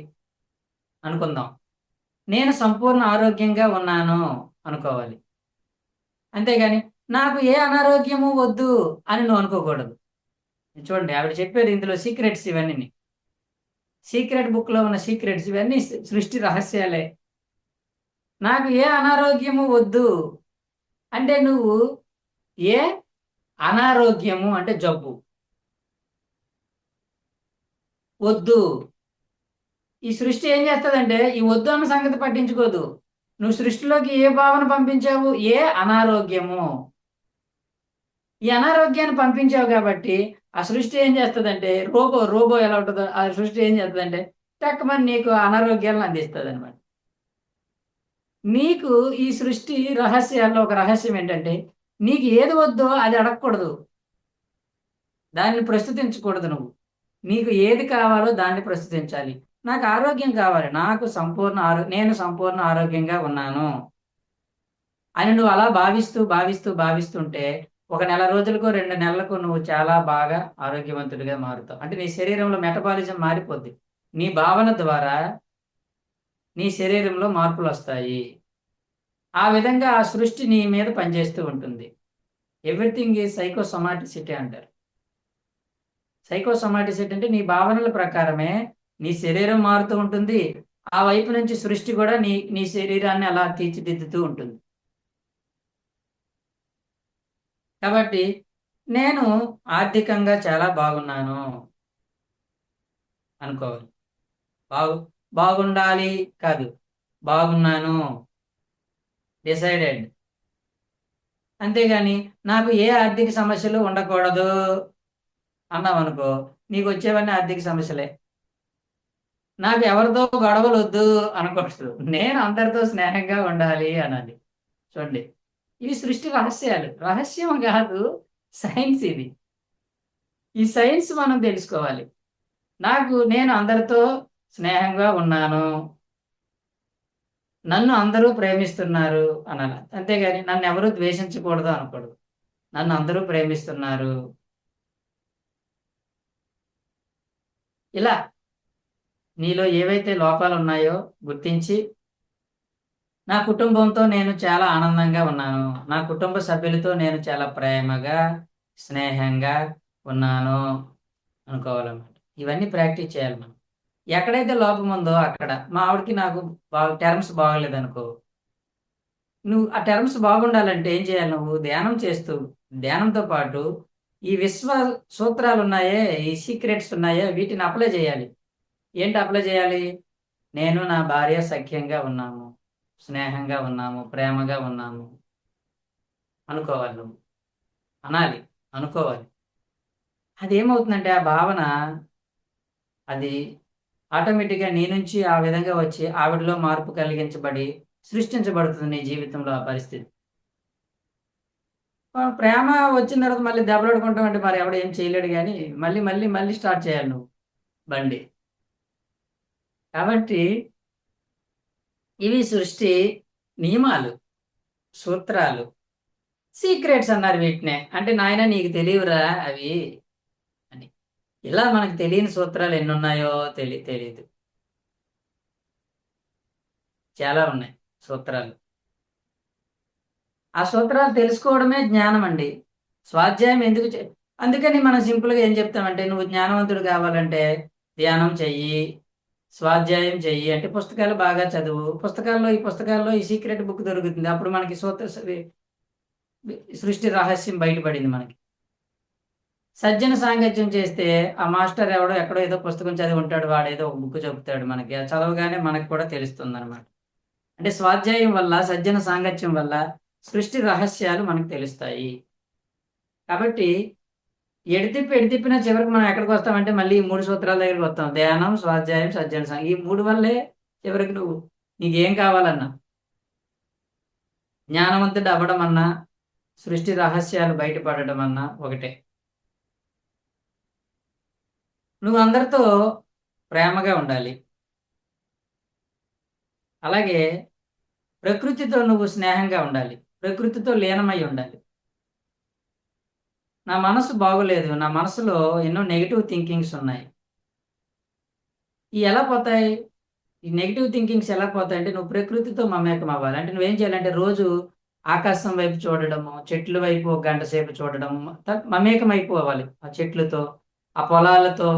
అనుకుందాం. నేను సంపూర్ణ ఆరోగ్యంగా ఉన్నాను అనుకోవాలి. అంతేగాని నాకు ఏ అనారోగ్యము వద్దు అని నువ్వు అనుకోకూడదు. చూడండి, ఆవిడ చెప్పేది ఇందులో సీక్రెట్స్ ఇవన్నీ. సీక్రెట్ బుక్ లో ఉన్న సీక్రెట్స్ ఇవన్నీ సృష్టి రహస్యాలే. నాకు ఏ అనారోగ్యము వద్దు అంటే నువ్వు ఏ అనారోగ్యము అంటే జబ్బు వద్దు. ఈ సృష్టి ఏం చేస్తుందంటే ఈ వద్దు అన్న సంగతి పట్టించుకోదు. నువ్వు సృష్టిలోకి ఏ భావన పంపించావు? ఏ అనారోగ్యము. ఈ అనారోగ్యాన్ని పంపించావు కాబట్టి ఆ సృష్టి ఏం చేస్తుందంటే రోబో ఎలా ఉంటుందో ఆ సృష్టి ఏం చేస్తుందంటే టక్కుమని నీకు అనారోగ్యాలను అందిస్తుంది అనమాట. నీకు ఈ సృష్టి రహస్యాల్లో ఒక రహస్యం ఏంటంటే నీకు ఏది వద్దో అది అడగకూడదు, దాన్ని ప్రస్తుతించకూడదు. నువ్వు నీకు ఏది కావాలో దాన్ని ప్రస్తుతించాలి. నాకు ఆరోగ్యం కావాలి, నాకు నేను సంపూర్ణ ఆరోగ్యంగా ఉన్నాను అని నువ్వు అలా భావిస్తుంటే 1 నెల రోజులకు 2 నెలలకు నువ్వు చాలా బాగా ఆరోగ్యవంతుడిగా మారుతావు. అంటే నీ శరీరంలో మెటబాలిజం మారిపోద్ది. నీ భావన ద్వారా నీ శరీరంలో మార్పులు వస్తాయి. ఆ విధంగా ఆ సృష్టి నీ మీద పనిచేస్తూ ఉంటుంది. ఎవ్రీథింగ్ ఈజ్ సైకోసొమాటిసిటీ అంటారు. సైకోసొమాటిసిటీ అంటే నీ భావనల ప్రకారమే నీ శరీరం మారుతూ ఉంటుంది. ఆ వైపు నుంచి సృష్టి కూడా నీ శరీరాన్ని అలా తీర్చిదిద్దుతూ ఉంటుంది. కాబట్టి నేను ఆర్థికంగా చాలా బాగున్నాను అనుకోవాలి. బాగు బాగుండాలి కాదు, బాగున్నాను, డిసైడెడ్. అంతేగాని నాకు ఏ ఆర్థిక సమస్యలు ఉండకూడదు అన్నావు అనుకో, నీకు వచ్చేవన్నీ ఆర్థిక సమస్యలే. నాకు ఎవరితో గొడవలు వద్దు అనకూడదు, నేను అందరితో స్నేహంగా ఉండాలి అనాలి. చూడండి, ఇవి సృష్టి రహస్యాలు. రహస్యం కాదు, సైన్స్ ఇది. ఈ సైన్స్ మనం తెలుసుకోవాలి. నేను అందరితో స్నేహంగా ఉన్నాను, నన్ను అందరూ ప్రేమిస్తున్నారు అనాలి. అంతేగాని నన్ను ఎవరూ ద్వేషించకూడదు అనకూడదు. నన్ను అందరూ ప్రేమిస్తున్నారు. ఇలా నీలో ఏవైతే లోపాలు ఉన్నాయో గుర్తించి, నా కుటుంబంతో నేను చాలా ఆనందంగా ఉన్నాను, నా కుటుంబ సభ్యులతో నేను చాలా ప్రేమగా, స్నేహంగా ఉన్నాను అనుకోవాలన్నమాట. ఇవన్నీ ప్రాక్టీస్ చేయాలి మనం. ఎక్కడైతే లోపం ఉందో అక్కడ మా ఆవిడకి నాకు టర్మ్స్ బాగలేదనుకో, నువ్వు ఆ టర్మ్స్ బాగుండాలంటే ఏం చేయాలి? నువ్వు ధ్యానం చేస్తూ, ధ్యానంతో పాటు ఈ విశ్వ సూత్రాలు ఉన్నాయే, ఈ సీక్రెట్స్ ఉన్నాయే, వీటిని అప్లై చేయాలి. ఏంటి అప్లై చేయాలి? నేను నా భార్య సఖ్యంగా ఉన్నాము, స్నేహంగా ఉన్నాము, ప్రేమగా ఉన్నాము అనుకోవాలి. నువ్వు అనాలి, అనుకోవాలి. అదేమవుతుందంటే ఆ భావన అది ఆటోమేటిక్గా నీ నుంచి ఆ విధంగా వచ్చి ఆవిడలో మార్పు కలిగించబడి సృష్టించబడుతుంది నీ జీవితంలో ఆ పరిస్థితి. ప్రేమ వచ్చిన తర్వాత మళ్ళీ దెబ్బలాడుకుంటాం అంటే మరి ఎవడు ఏం చేయలేడు కానీ మళ్ళీ మళ్ళీ మళ్ళీ స్టార్ట్ చేయాలి నువ్వు బండి. కాబట్టి ఇవి సృష్టి నియమాలు, సూత్రాలు, సీక్రెట్స్ అన్నారు వీటినే. అంటే నాయన నీకు తెలియవురా అవి అని. ఇలా మనకు తెలియని సూత్రాలు ఎన్ని ఉన్నాయో తెలియదు. చాలా ఉన్నాయి సూత్రాలు. ఆ సూత్రాలు తెలుసుకోవడమే జ్ఞానం అండి. స్వాధ్యాయం ఎందుకు అందుకని మనం సింపుల్గా ఏం చెప్తామంటే, నువ్వు జ్ఞానవంతుడు కావాలంటే ధ్యానం చెయ్యి, స్వాధ్యాయం చెయ్యి, అంటే పుస్తకాలు బాగా చదువు. ఈ పుస్తకాల్లో ఈ సీక్రెట్ బుక్ దొరుకుతుంది. అప్పుడు మనకి సృష్టి రహస్యం బయటపడింది మనకి. సజ్జన సాంగత్యం చేస్తే ఆ మాస్టర్ ఎవడో ఎక్కడో ఏదో పుస్తకం చదివి ఉంటాడు, వాడేదో ఒక బుక్ చెబుతాడు మనకి. అది చదవగానే మనకు కూడా తెలుస్తుంది అనమాట. అంటే స్వాధ్యాయం వల్ల, సజ్జన సాంగత్యం వల్ల సృష్టి రహస్యాలు మనకు తెలుస్తాయి. కాబట్టి ఎడితిప్పినా చివరికి మనం ఎక్కడికి వస్తామంటే మళ్ళీ ఈ 3 సూత్రాల దగ్గరికి వస్తాం. ధ్యానం, స్వాధ్యాయం, సజ్జన ఈ 3 వల్లే చివరికి నువ్వు నీకేం కావాలన్నా, జ్ఞానవంతుడు అవ్వడం అన్నా, సృష్టి రహస్యాలు బయటపడడం అన్నా ఒకటే. నువ్వు అందరితో ప్రేమగా ఉండాలి. అలాగే ప్రకృతితో నువ్వు స్నేహంగా ఉండాలి. ప్రకృతితో లీనమై ఉండాలి. నా మనసు బాగోలేదు, నా మనసులో ఎన్నో నెగిటివ్ థింకింగ్స్ ఉన్నాయి. ఎలా పోతాయి? ఈ నెగిటివ్ థింకింగ్స్ ఎలా పోతాయంటే నువ్వు ప్రకృతితో మమేకం అవ్వాలి. అంటే నువ్వేం చేయాలంటే రోజు ఆకాశం వైపు చూడడము, చెట్ల వైపు ఒక గంట సేపు చూడడం, మమేకం అయిపోవాలి ఆ చెట్లతో, ఆ పొలాలతో,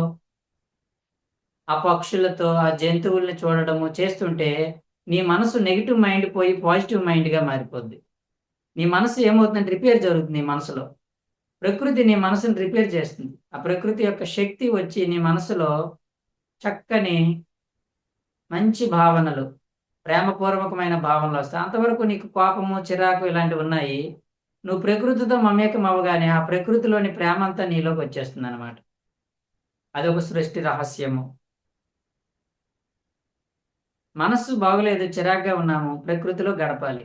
ఆ పక్షులతో, ఆ జంతువుల్ని చూడడము చేస్తుంటే నీ మనసు నెగిటివ్ మైండ్ పోయి పాజిటివ్ మైండ్గా మారిపోద్ది. నీ మనసు ఏమవుతుందంటే రిపేర్ జరుగుతుంది నీ మనసులో. ప్రకృతి నీ మనసుని రిపేర్ చేస్తుంది. ఆ ప్రకృతి యొక్క శక్తి వచ్చి నీ మనసులో చక్కని మంచి భావనలు, ప్రేమపూర్వకమైన భావనలు వస్తాయి. అంతవరకు నీకు కోపము, చిరాకు ఇలాంటివి ఉన్నాయి. నువ్వు ప్రకృతితో మమేకం అవ్వగానే ఆ ప్రకృతిలోని ప్రేమ అంతా నీలోకి వచ్చేస్తుంది అనమాట. అదొక సృష్టి రహస్యము. మనస్సు బాగలేదు, చిరాగ్గా ఉన్నాము, ప్రకృతిలో గడపాలి.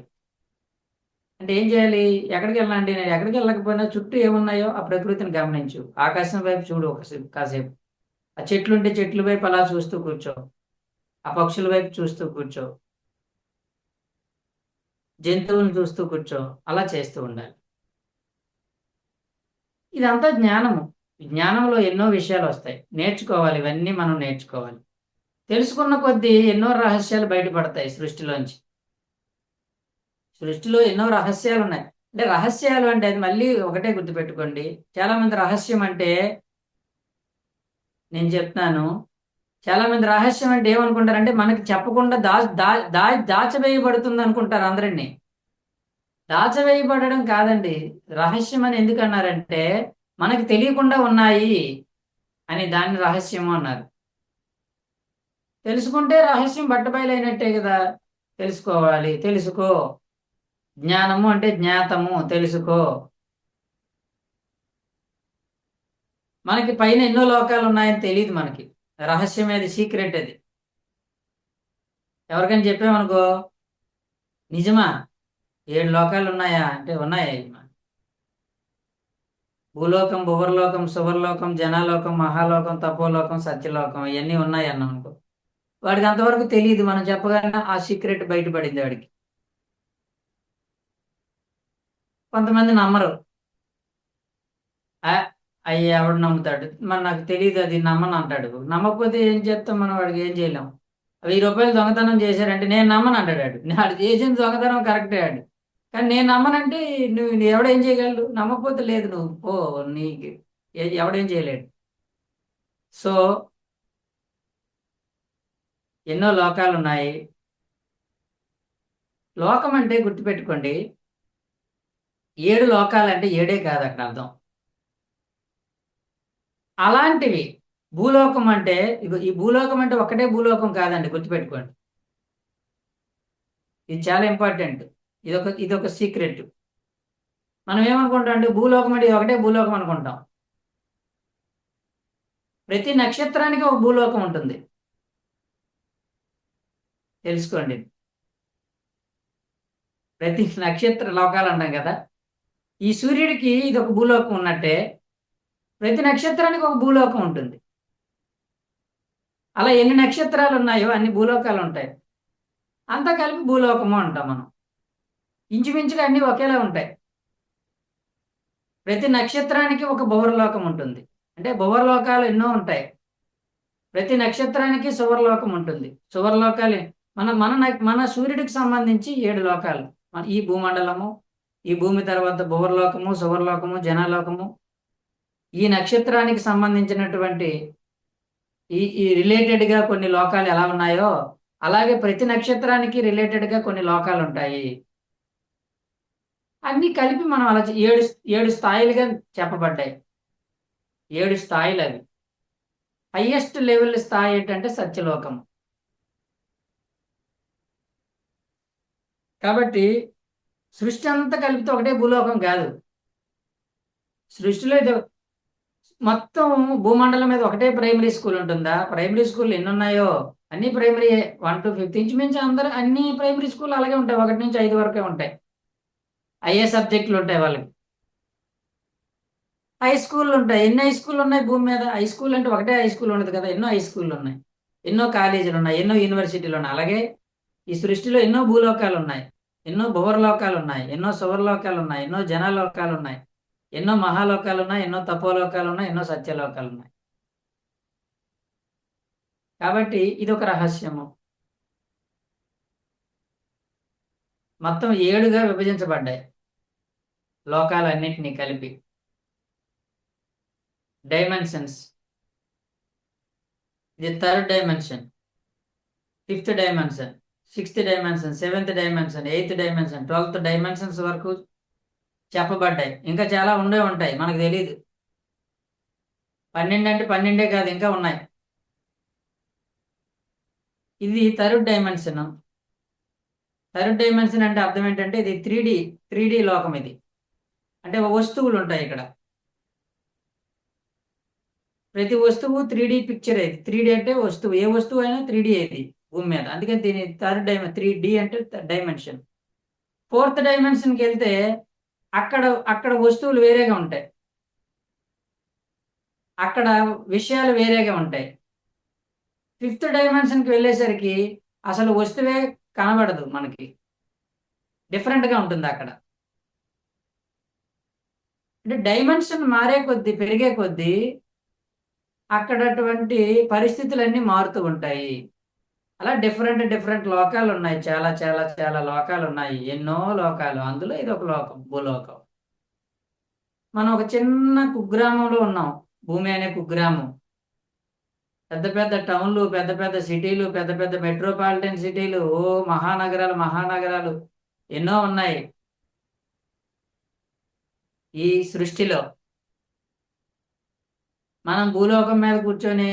అంటే ఏం చేయాలి? ఎక్కడికి వెళ్ళండి? నేను ఎక్కడికి వెళ్ళకపోయినా చుట్టూ ఏమున్నాయో ఆ ప్రకృతిని గమనించు. ఆకాశం వైపు చూడు కాసేపు. ఆ చెట్లుంటే చెట్ల వైపు అలా చూస్తూ కూర్చో. ఆ పక్షుల వైపు చూస్తూ కూర్చో. జంతువులను చూస్తూ కూర్చో. అలా చేస్తూ ఉండాలి. ఇదంతా జ్ఞానము. జ్ఞానంలో ఎన్నో విషయాలు వస్తాయి. నేర్చుకోవాలి. ఇవన్నీ మనం నేర్చుకోవాలి. తెలుసుకున్న కొద్దీ ఎన్నో రహస్యాలు బయటపడతాయి సృష్టిలోంచి. సృష్టిలో ఎన్నో రహస్యాలు ఉన్నాయి. అంటే రహస్యాలు అంటే అది మళ్ళీ ఒకటే గుర్తుపెట్టుకోండి. చాలా మంది రహస్యం అంటే నేను చెప్తున్నాను. చాలా మంది రహస్యం అంటే ఏమనుకుంటారంటే మనకి చెప్పకుండా దాచవేయబడుతుంది అనుకుంటారు అందరినీ. దాచవేయబడడం కాదండి. రహస్యం అని ఎందుకు అన్నారంటే మనకి తెలియకుండా ఉన్నాయి అని దాన్ని రహస్యము అన్నారు. తెలుసుకుంటే రహస్యం బట్టబయలైనట్టే కదా. తెలుసుకోవాలి, తెలుసుకో. జ్ఞానము అంటే జ్ఞాతము, తెలుసుకో. మనకి పైన ఎన్నో లోకాలు ఉన్నాయని తెలియదు మనకి. రహస్యం అది, సీక్రెట్ అది. ఎవరికైనా చెప్పామనుకో, నిజమా 7 లోకాలు ఉన్నాయా అంటే ఉన్నాయా? భూలోకం, భువర్లోకం, సువర్లోకం, జనాలోకం, మహాలోకం, తపోలోకం, సత్యలోకం ఇవన్నీ ఉన్నాయి అన్నాం అనుకో, వాడికి అంతవరకు తెలియదు. మనం చెప్పగానే ఆ సీక్రెట్ బయటపడింది వాడికి. కొంతమంది నమ్మరు. అయ్యి ఎవడు నమ్ముతాడు? మరి నాకు తెలియదు, అది నమ్మను అంటాడు. నమ్మకపోతే ఏం చేస్తాం మనం? వాడికి ఏం చేయలేం. రూ. 1000 దొంగతనం చేశారంటే నేను నమ్మను అంటాడు వాడు. వాడు చేసిన దొంగతనం కరెక్టే వాడు. కానీ నేను నమ్మనంటే నువ్వు ఎవడేం చేయగలడు? నమ్మకపోతే లేదు, నువ్వు పో. నీకు ఎవడేం చేయలేడు. సో ఎన్నో లోకాలు ఉన్నాయి. లోకం అంటే గుర్తుపెట్టుకోండి, 7 లోకాలు అంటే 7 కాదు అక్కడ అర్థం. అలాంటివి భూలోకం అంటే, ఇగో ఈ భూలోకం అంటే ఒకటే భూలోకం కాదండి, గుర్తుపెట్టుకోండి. ఇది చాలా ఇంపార్టెంట్. ఇదొక సీక్రెట్. మనం ఏమనుకుంటాం అంటే భూలోకం అంటే ఇది ఒకటే భూలోకం అనుకుంటాం. ప్రతి నక్షత్రానికి ఒక భూలోకం ఉంటుంది, తెలుసుకోండి. ప్రతి నక్షత్ర లోకాలు అంటాం కదా, ఈ సూర్యుడికి ఇది ఒక భూలోకం ఉన్నట్టే ప్రతి నక్షత్రానికి ఒక భూలోకం ఉంటుంది. అలా ఎన్ని నక్షత్రాలు ఉన్నాయో అన్ని భూలోకాలు ఉంటాయి. అంతా కలిపి భూలోకము అంటాం మనం. ఇంచుమించుగా అన్ని ఒకేలా ఉంటాయి. ప్రతి నక్షత్రానికి ఒక భువర్లోకం ఉంటుంది. అంటే భువర్లోకాలు ఎన్నో ఉంటాయి. ప్రతి నక్షత్రానికి సువర్లోకం ఉంటుంది. సువర్లోకాలు మన మన మన సూర్యుడికి సంబంధించి 7 లోకాలు. ఈ భూమండలము, ఈ భూమి తర్వాత భువర్లోకము, సువర్లోకము, జనలోకము, ఈ నక్షత్రానికి సంబంధించినటువంటి ఈ రిలేటెడ్గా కొన్ని లోకాలు ఎలా ఉన్నాయో అలాగే ప్రతి నక్షత్రానికి రిలేటెడ్గా కొన్ని లోకాలు ఉంటాయి. అన్నీ కలిపి మనం అలా ఏడు ఏడు స్థాయిలుగా చెప్పబడ్డాయి. 7 స్థాయిలు అవి. హయ్యెస్ట్ లెవెల్ స్థాయి ఏంటంటే సత్యలోకం. కాబట్టి సృష్టి అంతా కలిపితే ఒకటే భూలోకం కాదు. సృష్టిలో ఇది మొత్తం భూమండలం మీద ఒకటే ప్రైమరీ స్కూల్ ఉంటుందా? ప్రైమరీ స్కూల్ ఎన్ని ఉన్నాయో అన్ని ప్రైమరీ 1 to 5 ఇంచుమించు అందరూ అన్ని ప్రైమరీ స్కూల్ అలాగే ఉంటాయి. 1 నుంచి 5 వరకే ఉంటాయి. అయ్యే సబ్జెక్టులు ఉంటాయి వాళ్ళకి. హై స్కూళ్ళు ఉంటాయి. ఎన్ని హై స్కూల్ ఉన్నాయి భూమి మీద? హై స్కూల్ అంటే ఒకటే హై స్కూల్ ఉండదు కదా, ఎన్నో హై స్కూళ్ళు ఉన్నాయి, ఎన్నో కాలేజీలు ఉన్నాయి, ఎన్నో యూనివర్సిటీలు ఉన్నాయి. అలాగే ఈ సృష్టిలో ఎన్నో భూలోకాలు ఉన్నాయి, ఎన్నో భువర్లోకాలు ఉన్నాయి, ఎన్నో సువర్లోకాలు ఉన్నాయి, ఎన్నో జనలోకాలు ఉన్నాయి, ఎన్నో మహాలోకాలు ఉన్నాయి, ఎన్నో తపోలోకాలు ఉన్నాయి, ఎన్నో సత్యలోకాలు ఉన్నాయి. కాబట్టి ఇది ఒక రహస్యము. మొత్తం 7గా విభజించబడ్డాయి లోకాలన్నింటినీ కలిపి. డైమెన్షన్స్. ఇది 3rd dimension, 5th dimension, 6th dimension, 7th dimension, 8th dimension, 12th dimensions వరకు చెప్పబడ్డాయి. ఇంకా చాలా ఉండే ఉంటాయి, మనకు తెలియదు. 12 అంటే 12 కాదు, ఇంకా ఉన్నాయి. ఇది 3rd డైమెన్షన్. 3rd డైమెన్షన్ అంటే అర్థం ఏంటంటే ఇది 3D లోకం. ఇది అంటే వస్తువులు ఉంటాయి ఇక్కడ. ప్రతి వస్తువు 3D పిక్చర్. ఇది 3D అంటే వస్తువు, ఏ వస్తువు అయినా 3D ఇది భూమి మీద. అందుకని దీని 3D అంటే డైమెన్షన్. 4th డైమెన్షన్కి వెళ్తే అక్కడ అక్కడ వస్తువులు వేరేగా ఉంటాయి, అక్కడ విషయాలు వేరేగా ఉంటాయి. 5th డైమెన్షన్కి వెళ్ళేసరికి అసలు వస్తువే కనబడదు మనకి, డిఫరెంట్గా ఉంటుంది అక్కడ. అంటే డైమెన్షన్ మారే కొద్దీ, పెరిగే కొద్దీ అక్కడటువంటి పరిస్థితులన్నీ మారుతూ ఉంటాయి. అలా డిఫరెంట్ లోకాలు ఉన్నాయి. చాలా చాలా చాలా లోకాలు ఉన్నాయి, ఎన్నో లోకాలు. అందులో ఇది ఒక లోకం, భూలోకం. మనం ఒక చిన్న కుగ్రామంలో ఉన్నాం, భూమి అనే కుగ్రామం. పెద్ద పెద్ద టౌన్లు, పెద్ద పెద్ద సిటీలు, పెద్ద పెద్ద మెట్రోపాలిటన్ సిటీలు, మహానగరాలు ఎన్నో ఉన్నాయి ఈ సృష్టిలో. మనం భూలోకం మీద కూర్చొని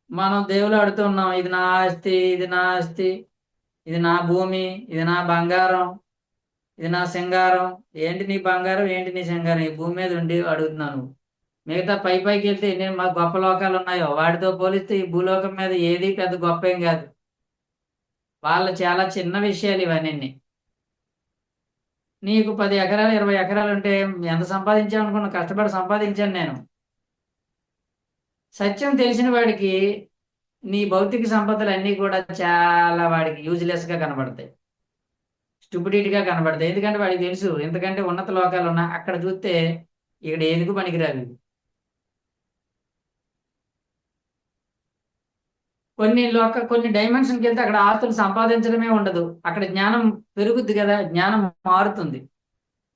మనం దేవుళ్ళు ఆడుతున్నాం, ఇది నా ఆస్తి, ఇది నా ఆస్తి, ఇది నా భూమి, ఇది నా బంగారం, ఇది నా సింగారం. ఏంటి నీ బంగారం, ఏంటి నీ సింగారం? ఈ భూమి మీద ఉండి అడుగుతున్నాను. మిగతా పైకి వెళ్తే ఎన్ని మా గొప్ప లోకాలు ఉన్నాయో వాటితో పోలిస్తే ఈ భూలోకం మీద ఏది పెద్ద గొప్ప ఏం కాదు. వాళ్ళ చాలా చిన్న విషయాలు ఇవన్నీ. నీకు 10 ఎకరాలు 20 ఎకరాలు ఉంటే ఎంత సంపాదించావు అనుకున్నా? కష్టపడి సంపాదించాను నేను. సత్యం తెలిసిన వాడికి నీ భౌతిక సంపదలు అన్నీ కూడా చాలా వాడికి యూజ్లెస్గా కనబడతాయి, స్టూపిడిటీగా కనబడతాయి. ఎందుకంటే వాడికి తెలుసు, ఎందుకంటే ఉన్నత లోకాలు ఉన్నా అక్కడ చూస్తే ఇక్కడ ఎందుకు పనికిరాదు ఇవి. కొన్ని డైమెన్షన్కి వెళ్తే అక్కడ ఆస్తులు సంపాదించడమే ఉండదు, అక్కడ జ్ఞానం పెరుగుద్ది కదా, జ్ఞానం మారుతుంది.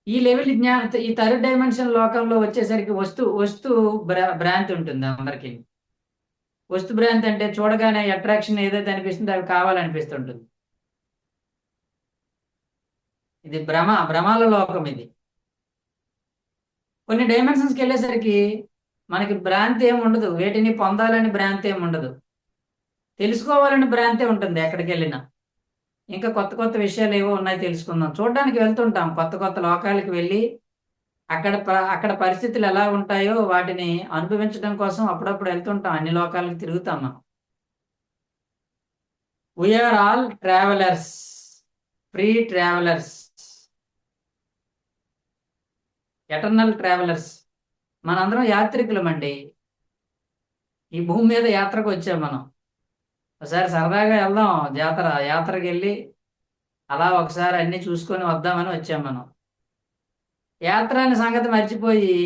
ఈ లెవెల్ జ్ఞానం, ఈ థర్డ్ డైమెన్షన్ లోకంలో వచ్చేసరికి వస్తు భ్రాంతి ఉంటుంది అందరికి. వస్తు భ్రాంతి అంటే చూడగానే అట్రాక్షన్ ఏదైతే అనిపిస్తుందో అవి కావాలనిపిస్తుంటుంది. ఇది భ్రమాల లోకం ఇది. కొన్ని డైమెన్షన్స్కి వెళ్ళేసరికి మనకి భ్రాంతి ఏమి ఉండదు, వేటిని పొందాలని భ్రాంతి ఏమి ఉండదు, తెలుసుకోవాలని భ్రాంతి ఉంటుంది ఎక్కడికి వెళ్ళినా. ఇంకా కొత్త కొత్త విషయాలు ఏవో ఉన్నాయి తెలుసుకుందాం, చూడడానికి వెళ్తుంటాం, కొత్త కొత్త లోకాలకు వెళ్ళి అక్కడ పరిస్థితులు ఎలా ఉంటాయో వాటిని అనుభవించడం కోసం అప్పుడప్పుడు వెళ్తుంటాం, అన్ని లోకాలకు తిరుగుతాం మనం. We are all travellers, free travellers, eternal travellers. మనందరం యాత్రికులమండి, ఈ భూమి మీద యాత్రకు వచ్చాం మనం. ఒకసారి సరదాగా వెళ్దాం, యాత్రకి వెళ్ళి అలా ఒకసారి అన్ని చూసుకొని వద్దామని వచ్చాం మనం. యాత్ర అనే సంగతి మర్చిపోయి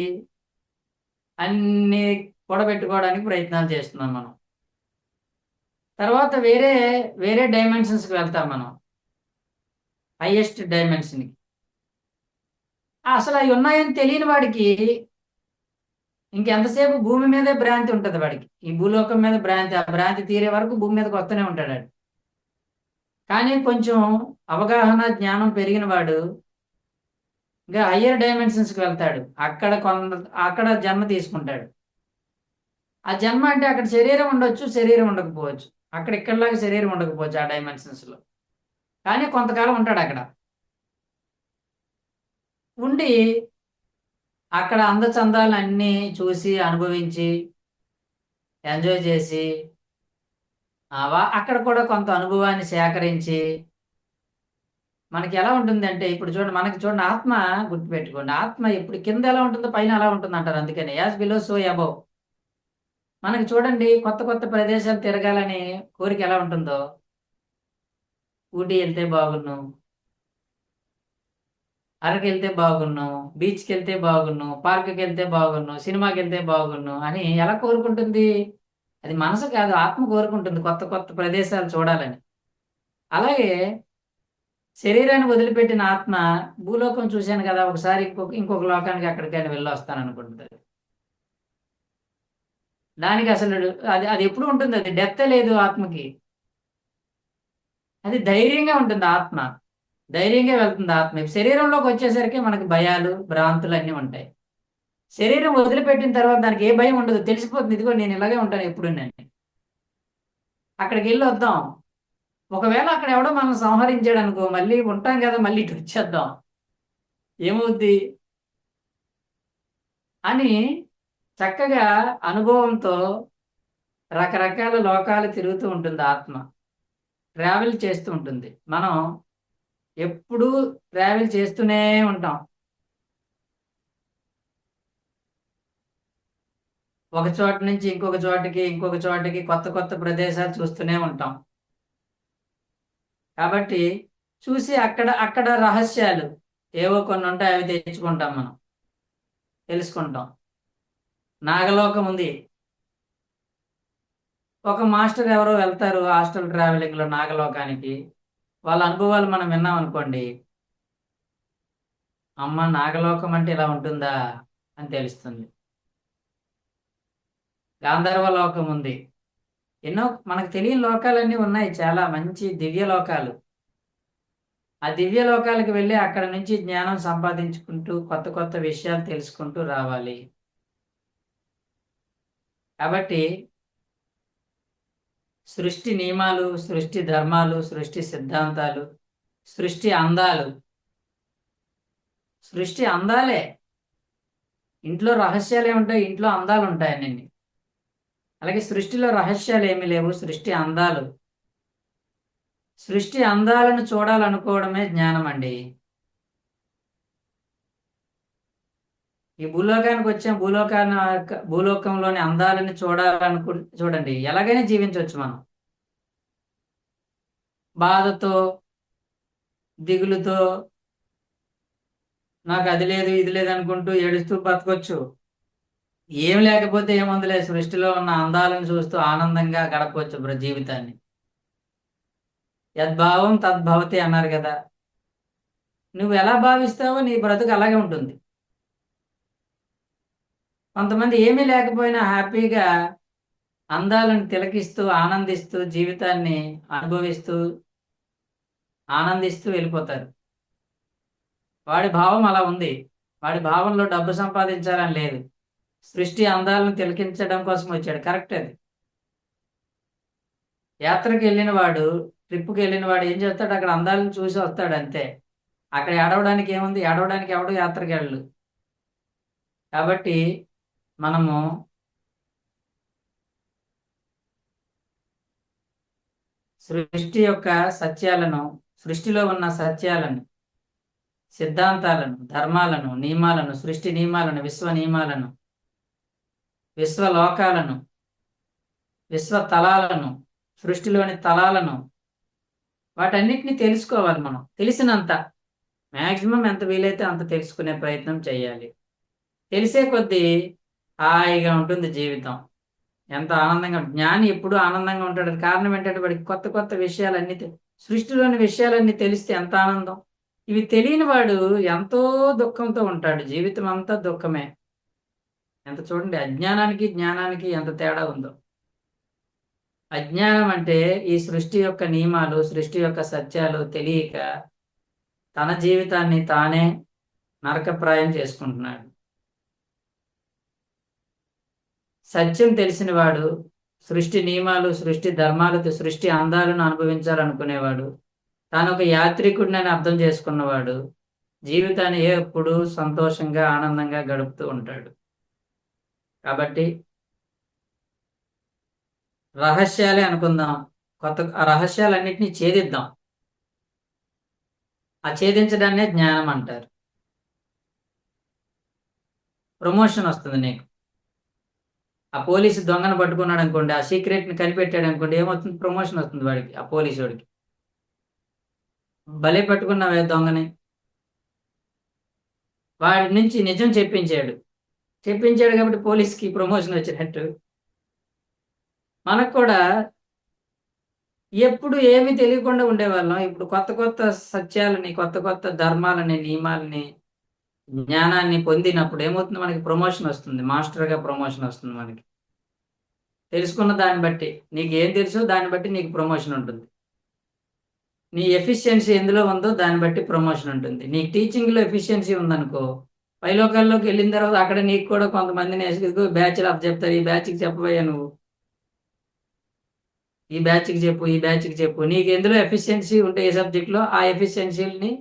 అన్ని కూడబెట్టుకోవడానికి ప్రయత్నాలు చేస్తున్నాం మనం. తర్వాత వేరే వేరే డైమెన్షన్స్కి వెళ్తాం మనం, హైయెస్ట్ డైమెన్షన్కి. అసలు అవి ఉన్నాయని తెలియని వాడికి ఇంకెంతసేపు భూమి మీదే భ్రాంతి ఉంటుంది వాడికి, ఈ భూలోకం మీద భ్రాంతి, ఆ భ్రాంతి తీరే వరకు భూమి మీదకి వస్తూనే ఉంటాడు. కానీ కొంచెం అవగాహన జ్ఞానం పెరిగిన వాడు ఇంకా హయ్యర్ డైమెన్షన్స్కి వెళ్తాడు, అక్కడ జన్మ తీసుకుంటాడు. ఆ జన్మ అంటే అక్కడ శరీరం ఉండొచ్చు, శరీరం ఉండకపోవచ్చు, ఇక్కడలాగా శరీరం ఉండకపోవచ్చు ఆ డైమెన్షన్స్లో, కానీ కొంతకాలం ఉంటాడు అక్కడ ఉండి అక్కడ అందచందాలను అన్నీ చూసి అనుభవించి ఎంజాయ్ చేసి అక్కడ కూడా కొంత అనుభవాన్ని సేకరించి మనకి ఎలా ఉంటుందంటే, ఇప్పుడు చూడండి ఆత్మ గుర్తుపెట్టుకోండి, ఆత్మ ఇప్పుడు కింద ఎలా ఉంటుందో పైన అలా ఉంటుంది అంటారు, అందుకని యాజ్ బిలో సో అబౌవ్. మనకి చూడండి కొత్త కొత్త ప్రదేశాలు తిరగాలని కోరిక ఎలా ఉంటుందో, ఊటీ వెళ్తే బాగున్ను, అరకు వెళ్తే బాగున్ను, బీచ్కి వెళ్తే బాగున్ను, పార్క్కి వెళ్తే బాగున్ను, సినిమాకి వెళ్తే బాగున్ను అని ఎలా కోరుకుంటుంది? అది మనసు కాదు, ఆత్మ కోరుకుంటుంది కొత్త కొత్త ప్రదేశాలు చూడాలని. అలాగే శరీరాన్ని వదిలిపెట్టిన ఆత్మ భూలోకం చూశాను కదా, ఒకసారి ఇంకొక లోకానికి అక్కడికైనా వెళ్ళొస్తాను అనుకుంటుంది. దానికి అసలు అది అది ఎప్పుడు ఉంటుంది, అది డెత్ లేదు ఆత్మకి, అది ధైర్యంగా ఉంటుంది ఆత్మ, ధైర్యంగా వెళ్తుంది ఆత్మ. శరీరంలోకి వచ్చేసరికి మనకి భయాలు భ్రాంతులు అన్నీ ఉంటాయి. శరీరం వదిలిపెట్టిన తర్వాత దానికి ఏ భయం ఉండదు, తెలిసిపోతుంది, ఇదిగో నేను ఇలాగే ఉంటాను ఎప్పుడు. నేను అక్కడికి వెళ్ళి వద్దాం, ఒకవేళ అక్కడ ఎవడో మనం సంహరించాడు అనుకో, మళ్ళీ ఉంటాం కదా, మళ్ళీ ఇటు వచ్చేద్దాం, ఏమవుద్ది అని చక్కగా అనుభవంతో రకరకాల లోకాలు తిరుగుతూ ఉంటుంది ఆత్మ, ట్రావెల్ చేస్తూ ఉంటుంది. మనం ఎప్పుడూ ట్రావెల్ చేస్తూనే ఉంటాం, ఒక చోట నుంచి ఇంకొక చోటకి కొత్త కొత్త ప్రదేశాలు చూస్తూనే ఉంటాం. కాబట్టి చూసి అక్కడ అక్కడ రహస్యాలు ఏవో కొన్ని ఉంటాయి, అవి తెచ్చుకుంటాం, మనం తెలుసుకుంటాం. నాగలోకం ఉంది, ఒక మాస్టర్ ఎవరో వెళ్తారు హాస్టల్ ట్రావెలింగ్లో నాగలోకానికి, వాళ్ళ అనుభవాలు మనం విన్నాం అనుకోండి, అమ్మ నాగలోకం అంటే ఇలా ఉంటుందా అని తెలుస్తుంది. గాంధర్వ లోకం ఉంది, ఎన్నో మనకు తెలియని లోకాలన్నీ ఉన్నాయి, చాలా మంచి దివ్య లోకాలు. ఆ దివ్య లోకాలకు వెళ్ళి అక్కడ నుంచి జ్ఞానం సంపాదించుకుంటూ కొత్త కొత్త విషయాలు తెలుసుకుంటూ రావాలి. కాబట్టి సృష్టి నియమాలు, సృష్టి ధర్మాలు, సృష్టి సిద్ధాంతాలు, సృష్టి అందాలు, సృష్టి అందాలే. ఇంట్లో రహస్యాలు ఏముంటాయి, ఇంట్లో అందాలు ఉంటాయని. అలాగే సృష్టిలో రహస్యాలు ఏమీ లేవు, సృష్టి అందాలు. సృష్టి అందాలను చూడాలనుకోవడమే జ్ఞానం అండి. ఈ భూలోకానికి వచ్చాం, భూలోకంలోని అందాలని చూడండి, ఎలాగైనా జీవించవచ్చు మనం. బాధతో, దిగులుతో, నాకు అది లేదు ఇది లేదు అనుకుంటూ ఏడుస్తూ బతకొచ్చు. ఏం లేకపోతే ఏముందిలే, సృష్టిలో ఉన్న అందాలను చూస్తూ ఆనందంగా గడపవచ్చు జీవితాన్ని. యద్భావం తద్భవతి అన్నారు కదా. నువ్వు ఎలా భావిస్తావో నీ బ్రతుకు అలాగే ఉంటుంది. కొంతమంది ఏమీ లేకపోయినా హ్యాపీగా అందాలను తిలకిస్తూ ఆనందిస్తూ జీవితాన్ని అనుభవిస్తూ ఆనందిస్తూ వెళ్ళిపోతారు. వాడి భావం అలా ఉంది. వాడి భావంలో డబ్బు సంపాదించాలని లేదు. సృష్టి అందాలను తిలకించడం కోసం వచ్చాడు, కరెక్ట్ అది. యాత్రకు వెళ్ళిన వాడు, ట్రిప్కి వెళ్ళిన వాడు ఏం చేస్తాడు, అక్కడ అందాలను చూసి వస్తాడు అంతే. అక్కడ ఏడవడానికి ఏముంది, ఏడవడానికి ఎవడు యాత్రకి వెళ్ళు. కాబట్టి మనము సృష్టి యొక్క సత్యాలను, సృష్టిలో ఉన్న సత్యాలను, సిద్ధాంతాలను, ధర్మాలను, నియమాలను, సృష్టి నియమాలను, విశ్వ నియమాలను, విశ్వలోకాలను, విశ్వ తలాలను, సృష్టిలోని తలాలను, వాటన్నిటిని తెలుసుకోవాలి మనం. తెలిసినంత మ్యాక్సిమం ఎంత వీలైతే అంత తెలుసుకునే ప్రయత్నం చేయాలి. తెలిసే కొద్దీ హాయిగా ఉంటుంది జీవితం. ఎంత ఆనందంగా, జ్ఞాని ఎప్పుడూ ఆనందంగా ఉంటాడు. కారణం ఏంటంటే వాడికి కొత్త కొత్త విషయాలన్నీ సృష్టిలోని విషయాలన్నీ తెలిస్తే ఎంత ఆనందం. ఇవి తెలియని వాడు ఎంతో దుఃఖంతో ఉంటాడు. జీవితం అంతా దుఃఖమే. ఎంత చూడండి, అజ్ఞానానికి జ్ఞానానికి ఎంత తేడా ఉందో. అజ్ఞానం అంటే ఈ సృష్టి యొక్క నియమాలు, సృష్టి యొక్క సత్యాలు తెలియక తన జీవితాన్ని తానే నరకప్రాయం చేసుకుంటున్నాడు. సత్యం తెలిసిన వాడు సృష్టి నియమాలు, సృష్టి ధర్మాలతో సృష్టి అందాలను అనుభవించాలనుకునేవాడు, తాను ఒక యాత్రికుడిని అర్థం చేసుకున్నవాడు జీవితాన్ని ఎప్పుడూ సంతోషంగా ఆనందంగా గడుపుతూ ఉంటాడు. కాబట్టి రహస్యాలే అనుకుందాం. కొత్త ఆ రహస్యాలన్నింటినీ ఛేదిద్దాం. ఆ ఛేదించడాన్నే జ్ఞానం అంటారు. ప్రమోషన్ వస్తుంది నీకు. ఆ పోలీసు దొంగను పట్టుకున్నాడు అనుకోండి, ఆ సీక్రెట్ ని కనిపెట్టాడు అనుకోండి, ఏమవుతుంది, ప్రమోషన్ వస్తుంది వాడికి, ఆ పోలీసు వాడికి. భలే పట్టుకున్నావే దొంగని, వాడి నుంచి నిజం చెప్పించాడు. చెప్పించాడు కాబట్టి పోలీస్కి ప్రమోషన్ వచ్చినట్టు. మనకు కూడా ఎప్పుడు ఏమీ తెలియకుండా ఉండేవాళ్ళం. ఇప్పుడు కొత్త కొత్త సత్యాలని, కొత్త కొత్త ధర్మాలని, నియమాలని, జ్ఞానాన్ని పొందినప్పుడు ఏమవుతుంది, మనకి ప్రమోషన్ వస్తుంది. మాస్టర్గా ప్రమోషన్ వస్తుంది మనకి. తెలుసుకున్న దాన్ని బట్టి, నీకు ఏం తెలుసో దాన్ని బట్టి నీకు ప్రమోషన్ ఉంటుంది. నీ ఎఫిషియన్సీ ఎందులో ఉందో దాన్ని బట్టి ప్రమోషన్ ఉంటుంది. నీకు టీచింగ్లో ఎఫిషియన్సీ ఉందనుకో, పైలోకాల్లోకి వెళ్ళిన తర్వాత అక్కడ నీకు కూడా కొంతమందిని బ్యాచ్లు అప్ చెప్తారు, ఈ బ్యాచ్కి చెప్పబోయా నువ్వు, ఈ బ్యాచ్కి చెప్పు, ఈ బ్యాచ్కి చెప్పు. నీకు ఎందులో ఎఫిషియన్సీ ఉంటే ఏ సబ్జెక్ట్లో ఆ ఎఫిషియన్సీని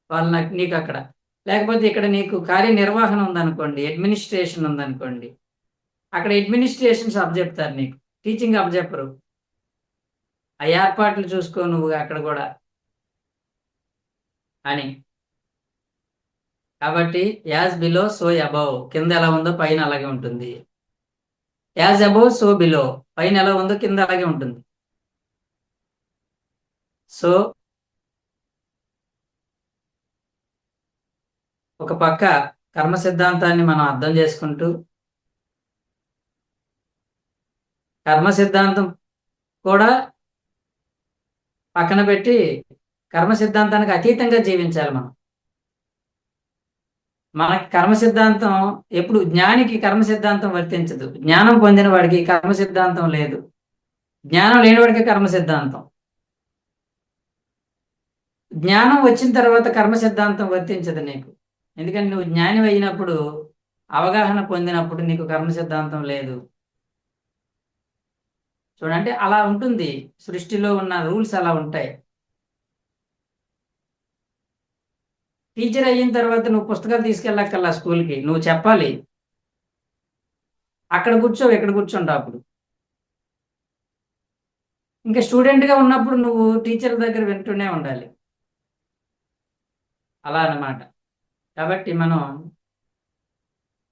వాళ్ళు నీకు అక్కడ. లేకపోతే ఇక్కడ నీకు కార్యనిర్వహణ ఉందనుకోండి, అడ్మినిస్ట్రేషన్ ఉందనుకోండి, అక్కడ అడ్మినిస్ట్రేషన్స్ అప్ చెప్తారు నీకు, టీచింగ్ అప్ చెప్పరు. ఆ ఏర్పాట్లు చూసుకో నువ్వు అక్కడ కూడా అని. కాబట్టి యాజ్ బిలో సో అబౌవ్, కింద ఎలా ఉందో పైన అలాగే ఉంటుంది. యాజ్ అబౌవ్ సో బిలో, పైన ఎలా ఉందో కింద అలాగే ఉంటుంది. సో ఒక పక్క కర్మ సిద్ధాంతాన్ని మనం అర్థం చేసుకుంటూ, కర్మ సిద్ధాంతం కూడా పక్కన పెట్టి కర్మ సిద్ధాంతానికి అతీతంగా జీవించాలి మనం. మనకి కర్మ సిద్ధాంతం ఎప్పుడు, జ్ఞానికి కర్మ సిద్ధాంతం వర్తించదు. జ్ఞానం పొందిన వాడికి కర్మ సిద్ధాంతం లేదు. జ్ఞానం లేనివాడికి కర్మ సిద్ధాంతం. జ్ఞానం వచ్చిన తర్వాత కర్మ సిద్ధాంతం వర్తించదు నీకు. ఎందుకంటే నువ్వు జ్ఞాని అయినప్పుడు, అవగాహన పొందినప్పుడు నీకు కర్మ సిద్ధాంతం లేదు. చూడండి, అలా ఉంటుంది. సృష్టిలో ఉన్న రూల్స్ అలా ఉంటాయి. టీచర్ అయిన తర్వాత నువ్వు పుస్తకాలు తీసుకెళ్ళక్కల్లా స్కూల్కి, నువ్వు చెప్పాలి. అక్కడ కూర్చోవు, ఇక్కడ కూర్చుంటావు అప్పుడు. ఇంకా స్టూడెంట్గా ఉన్నప్పుడు నువ్వు టీచర్ దగ్గర వింటూనే ఉండాలి. అలా అన్నమాట. కాబట్టి మనం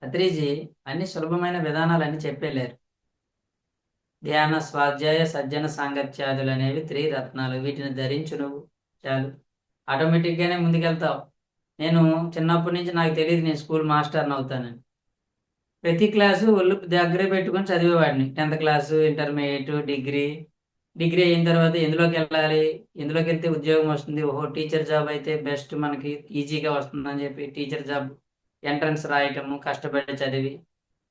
అత్రీజీ అన్ని సులభమైన విధానాలన్నీ చెప్పేలేరు. ధ్యాన, స్వాధ్యాయ, సజ్జన సాంగత్యాదులు అనేవి త్రిరత్నాలు. వీటిని ధరించు నువ్వు చాలు, ఆటోమేటిక్గానే ముందుకెళ్తావు. నేను చిన్నప్పటి నుంచి నాకు తెలియదు నేను స్కూల్ మాస్టర్ని అవుతానని. ప్రతి క్లాసు ఒళ్ళు దగ్గరే పెట్టుకొని చదివేవాడిని. 10th class, intermediate, degree. Degree అయిన తర్వాత ఎందులోకి వెళ్ళాలి, ఎందులోకి వెళ్తే ఉద్యోగం వస్తుంది, ఓహో టీచర్ జాబ్ అయితే బెస్ట్ మనకి ఈజీగా వస్తుందని చెప్పి టీచర్ జాబ్ ఎంట్రన్స్ రాయటము, కష్టపడి చదివి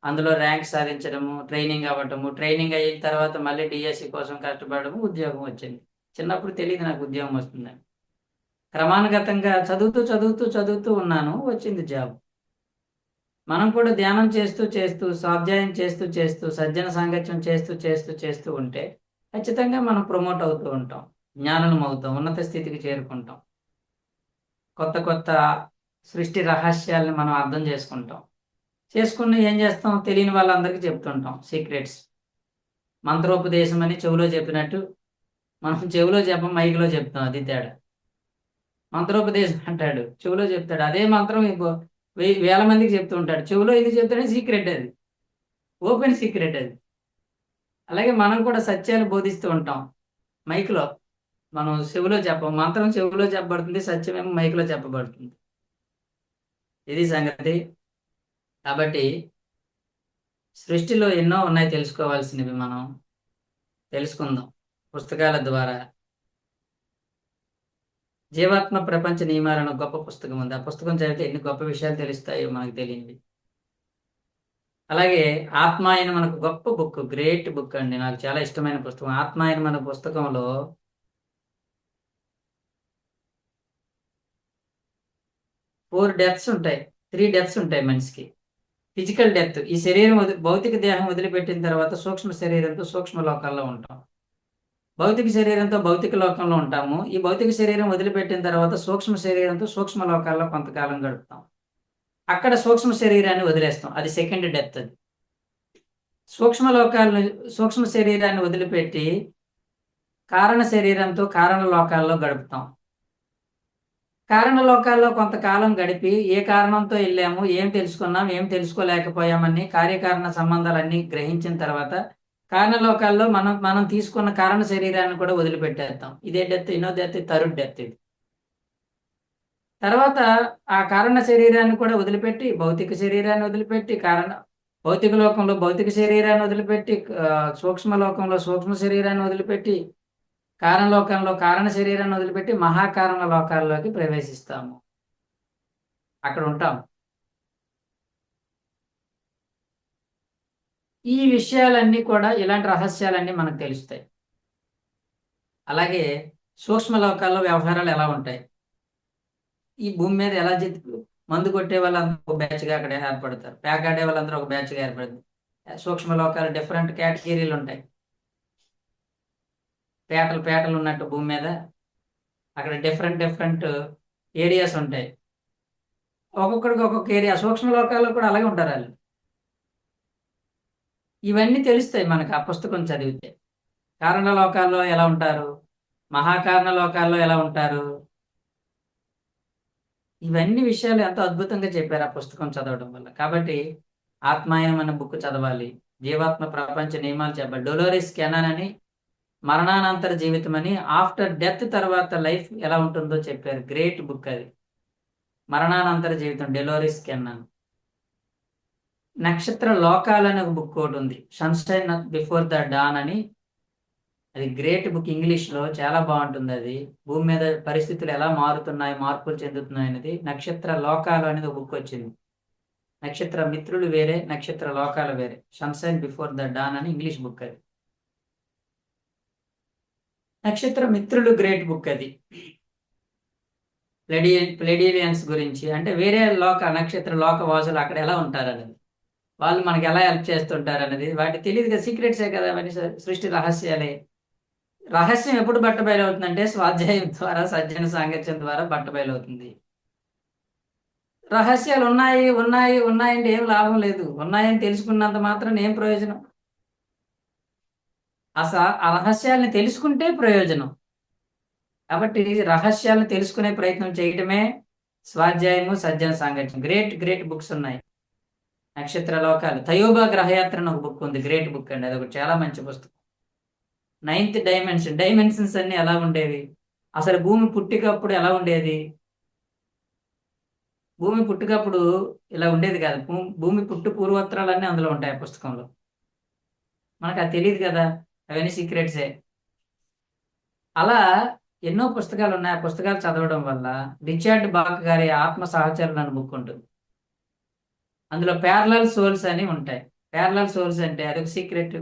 అందులో ర్యాంక్ సాధించడము, ట్రైనింగ్ అవ్వటము, ట్రైనింగ్ అయిన తర్వాత మళ్ళీ డిఎస్సి కోసం కష్టపడము, ఉద్యోగం వచ్చింది. చిన్నప్పుడు తెలియదు నాకు ఉద్యోగం వస్తుందని. క్రమానుగతంగా చదువుతూ చదువుతూ చదువుతూ ఉన్నాను, వచ్చింది జాబ్. మనం కూడా ధ్యానం చేస్తూ చేస్తూ, స్వాధ్యాయం చేస్తూ చేస్తూ, సజ్జన సాంగత్యం చేస్తూ చేస్తూ చేస్తూ ఉంటే ఖచ్చితంగా మనం ప్రమోట్ అవుతూ ఉంటాం, జ్ఞానం అవుతాం, ఉన్నత స్థితికి చేరుకుంటాం. కొత్త కొత్త సృష్టి రహస్యాల్ని మనం అర్థం చేసుకుంటాం. చేసుకుని ఏం చేస్తాం, తెలియని వాళ్ళందరికీ చెప్తుంటాం సీక్రెట్స్. మంత్రోపదేశం అని చెవిలో చెప్పినట్టు మనం చెవిలో చెప్పం, మైక్లో చెప్తాం, అది తేడా. మంత్రోపదేశం అంటాడు, చెవిలో చెప్తాడు. అదే మంత్రం ఇంకో వేల మందికి చెప్తూ ఉంటాడు. చెవిలో ఎందుకు చెప్తాడని సీక్రెట్ అది, ఓపెన్ సీక్రెట్ అది. అలాగే మనం కూడా సత్యాలు బోధిస్తూ ఉంటాం మైక్లో. మనం చెవిలో చెప్పం, మంత్రం చెవిలో చెప్పబడుతుంది, సత్యమేమో మైక్లో చెప్పబడుతుంది. ఇది సంగతి. కాబట్టి సృష్టిలో ఎన్నో ఉన్నాయి తెలుసుకోవాల్సినవి, మనం తెలుసుకుందాం పుస్తకాల ద్వారా. జీవాత్మ ప్రపంచ నియమాలను గొప్ప పుస్తకం ఉంది. ఆ పుస్తకం చదివితే ఎన్ని గొప్ప విషయాలు తెలుస్తాయో మనకు తెలియనివి. అలాగే ఆత్మాయన మనకు గొప్ప బుక్, గ్రేట్ బుక్ అండి, నాకు చాలా ఇష్టమైన పుస్తకం. ఆత్మాయన మన పుస్తకంలో 4 డెత్స్ ఉంటాయి, 3 డెత్స్ ఉంటాయి మనిషికి. ఫిజికల్ డెత్, ఈ శరీరం భౌతిక దేహం వదిలిపెట్టిన తర్వాత సూక్ష్మ శరీరంతో సూక్ష్మ లోకాల్లో ఉంటాం. భౌతిక శరీరంతో భౌతిక లోకంలో ఉంటాము. ఈ భౌతిక శరీరం వదిలిపెట్టిన తర్వాత సూక్ష్మ శరీరంతో సూక్ష్మ లోకాల్లో కొంతకాలం గడుపుతాం. అక్కడ సూక్ష్మ శరీరాన్ని వదిలేస్తాం, అది సెకండ్ డెత్. అది సూక్ష్మ లోకాలను, సూక్ష్మ శరీరాన్ని వదిలిపెట్టి కారణ శరీరంతో కారణ లోకాల్లో గడుపుతాం. కారణ లోకాల్లో కొంతకాలం గడిపి ఏ కారణంతో వెళ్ళాము, ఏం తెలుసుకున్నాం, ఏం తెలుసుకోలేకపోయామని కార్యకారణ సంబంధాలన్నీ గ్రహించిన తర్వాత కారణ లోకాల్లో మనం మనం తీసుకున్న కారణ శరీరాన్ని కూడా వదిలిపెట్టేస్తాం. ఇదే డెత్, ఇన్నో డెత్, థర్డ్ డెత్ ఇది. తర్వాత ఆ కారణ శరీరాన్ని కూడా వదిలిపెట్టి భౌతిక శరీరాన్ని వదిలిపెట్టి భౌతిక లోకంలో భౌతిక శరీరాన్ని వదిలిపెట్టి సూక్ష్మ లోకంలో సూక్ష్మ శరీరాన్ని వదిలిపెట్టి కారణ లోకంలో కారణ శరీరాన్ని వదిలిపెట్టి మహాకారణ లోకాల్లోకి ప్రవేశిస్తాము, అక్కడ ఉంటాం. ఈ విషయాలన్నీ కూడా, ఇలాంటి రహస్యాలన్నీ మనకు తెలుస్తాయి. అలాగే సూక్ష్మ లోకాల్లో వ్యవహారాలు ఎలా ఉంటాయి, ఈ భూమి మీద ఎలా మందు కొట్టే వాళ్ళందరూ ఒక బ్యాచ్గా అక్కడ ఏర్పడతారు, ప్యాక్ ఆడే వాళ్ళందరూ ఒక బ్యాచ్గా ఏర్పడతారు. సూక్ష్మ లోకాలు డిఫరెంట్ కేటగిరీలు ఉంటాయి. పేటలు పేటలు ఉన్నట్టు భూమి మీద అక్కడ డిఫరెంట్ డిఫరెంట్ ఏరియాస్ ఉంటాయి. ఒక్కొక్కడికి ఒక్కొక్క ఏరియా. సూక్ష్మ లోకాల్లో కూడా అలాగే ఉంటారు వాళ్ళు. ఇవన్నీ తెలుస్తాయి మనకు ఆ పుస్తకం చదివితే. కారణ లోకాల్లో ఎలా ఉంటారు, మహాకారణ లోకాల్లో ఎలా ఉంటారు, ఇవన్నీ విషయాలు ఎంతో అద్భుతంగా చెప్పారు ఆ పుస్తకం చదవడం వల్ల. కాబట్టి ఆత్మాయనం అనే బుక్ చదవాలి. జీవాత్మ ప్రపంచ నియమాలు చెప్పాలి. డొలోరిస్ కెనాన్ అని మరణానంతర జీవితం అని, ఆఫ్టర్ డెత్ తర్వాత లైఫ్ ఎలా ఉంటుందో చెప్పారు. గ్రేట్ బుక్ అది, మరణానంతర జీవితం, డెలోరిస్ కెనాన్. నక్షత్ర లోకాలు అనే ఒక బుక్ ఒకటి ఉంది, సన్షైన్ బిఫోర్ ద డాన్ అని. అది గ్రేట్ బుక్, ఇంగ్లీష్లో చాలా బాగుంటుంది. అది భూమి మీద పరిస్థితులు ఎలా మారుతున్నాయి, మార్పులు చెందుతున్నాయి అనేది. నక్షత్ర లోకాలు అనేది ఒక బుక్ వచ్చింది. నక్షత్ర మిత్రులు వేరే, నక్షత్ర లోకాలు వేరే. సన్షైన్ బిఫోర్ ద డాన్ అని ఇంగ్లీష్ బుక్ అది. నక్షత్ర మిత్రులు గ్రేట్ బుక్ అది. ప్లెడీలియన్స్ గురించి, అంటే వేరే నక్షత్ర లోక వాసులు అక్కడ ఎలా ఉంటారు అనేది, వాళ్ళు మనకి ఎలా హెల్ప్ చేస్తుంటారు అనేది. వాటి తెలియదు కదా, సీక్రెట్సే కదా అవన్నీ, సృష్టి రహస్యాలే. రహస్యం ఎప్పుడు బట్టబయలవుతుందంటే స్వాధ్యాయం ద్వారా, సజ్జన సాంగత్యం ద్వారా బట్టబయలవుతుంది. రహస్యాలు ఉన్నాయి ఉన్నాయి ఉన్నాయంటే ఏం లాభం లేదు. ఉన్నాయని తెలుసుకున్నంత మాత్రం ఏం ప్రయోజనం? ఆ రహస్యాల్ని తెలుసుకుంటే ప్రయోజనం. కాబట్టి రహస్యాలను తెలుసుకునే ప్రయత్నం చేయటమే స్వాధ్యాయము, సజ్జన సాంగత్యం. గ్రేట్ గ్రేట్ బుక్స్ ఉన్నాయి. నక్షత్ర లోకాలు, తయోబా గ్రహయాత్ర అని ఒక బుక్ ఉంది, గ్రేట్ బుక్ అండి, అది ఒకటి చాలా మంచి పుస్తకం. 9th డైమెన్షన్స్ అన్ని ఎలా ఉండేవి, అసలు భూమి పుట్టికప్పుడు ఎలా ఉండేది, భూమి పుట్టుకప్పుడు ఇలా ఉండేది కాదు. భూమి పుట్టు పూర్వోత్తరాలన్నీ అందులో ఉంటాయి ఆ పుస్తకంలో. మనకు అది తెలియదు కదా, అవన్నీ సీక్రెట్సే. అలా ఎన్నో పుస్తకాలు ఉన్నాయి. ఆ పుస్తకాలు చదవడం వల్ల రిచర్డ్ బాక్ గారి ఆత్మ సహచరులు అని బుక్ ఉంటుంది. అందులో ప్యారలల్ సోల్స్ అని ఉంటాయి. ప్యారలల్ సోల్స్ అంటే అదొక సీక్రెట్.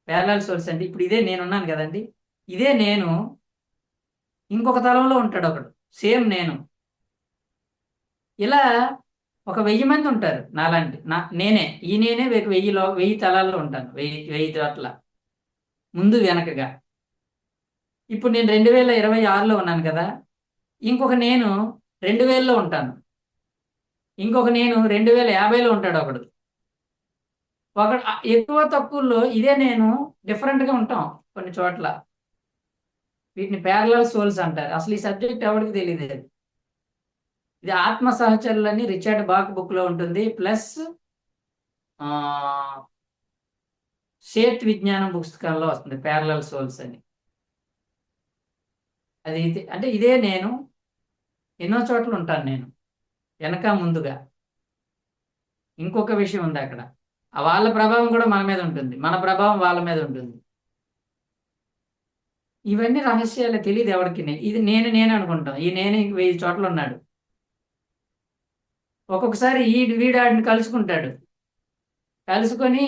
ప్యారలల్ సోల్స్ అంటే ఇప్పుడు ఇదే నేనున్నాను కదండి, ఇదే నేను ఇంకొక తలంలో ఉంటాడు ఒకడు, సేమ్ నేను. ఇలా ఒక 1000 మంది ఉంటారు నాలాంటి. నేనే ఈ నేనే 1000 తలాల్లో ఉంటాను, 1000 చోట్ల ముందు వెనకగా. ఇప్పుడు నేను 2026లో ఉన్నాను కదా, ఇంకొక నేను 2000లో ఉంటాను, ఇంకొక నేను 2050లో ఉంటాడు ఒకడు. ఒకడు ఎక్కువ తక్కువలో ఇదే నేను డిఫరెంట్గా ఉంటాం కొన్ని చోట్ల. వీటిని ప్యారలల్ సోల్స్ అంటారు. అసలు ఈ సబ్జెక్ట్ ఎవరికి తెలియదు. ఇది ఆత్మ సహచరులని రిచర్డ్ బాక్ బుక్ లో ఉంటుంది. ప్లస్ సేత్ విజ్ఞానం పుస్తకంలో వస్తుంది ప్యారలల్ సోల్స్ అని. అది అంటే ఇదే నేను ఎన్నో చోట్ల ఉంటాను నేను, వెనక ముందుగా. ఇంకొక విషయం ఉంది అక్కడ, వాళ్ళ ప్రభావం కూడా మన మీద ఉంటుంది, మన ప్రభావం వాళ్ళ మీద ఉంటుంది. ఇవన్నీ రహస్యాలు తెలియదు ఎవరికి. ఇది నేను అనుకుంటాం. ఈ నేను 1000 చోట్ల ఉన్నాడు. ఒక్కొక్కసారి వీడు ఆడిని కలుసుకుంటాడు. కలుసుకొని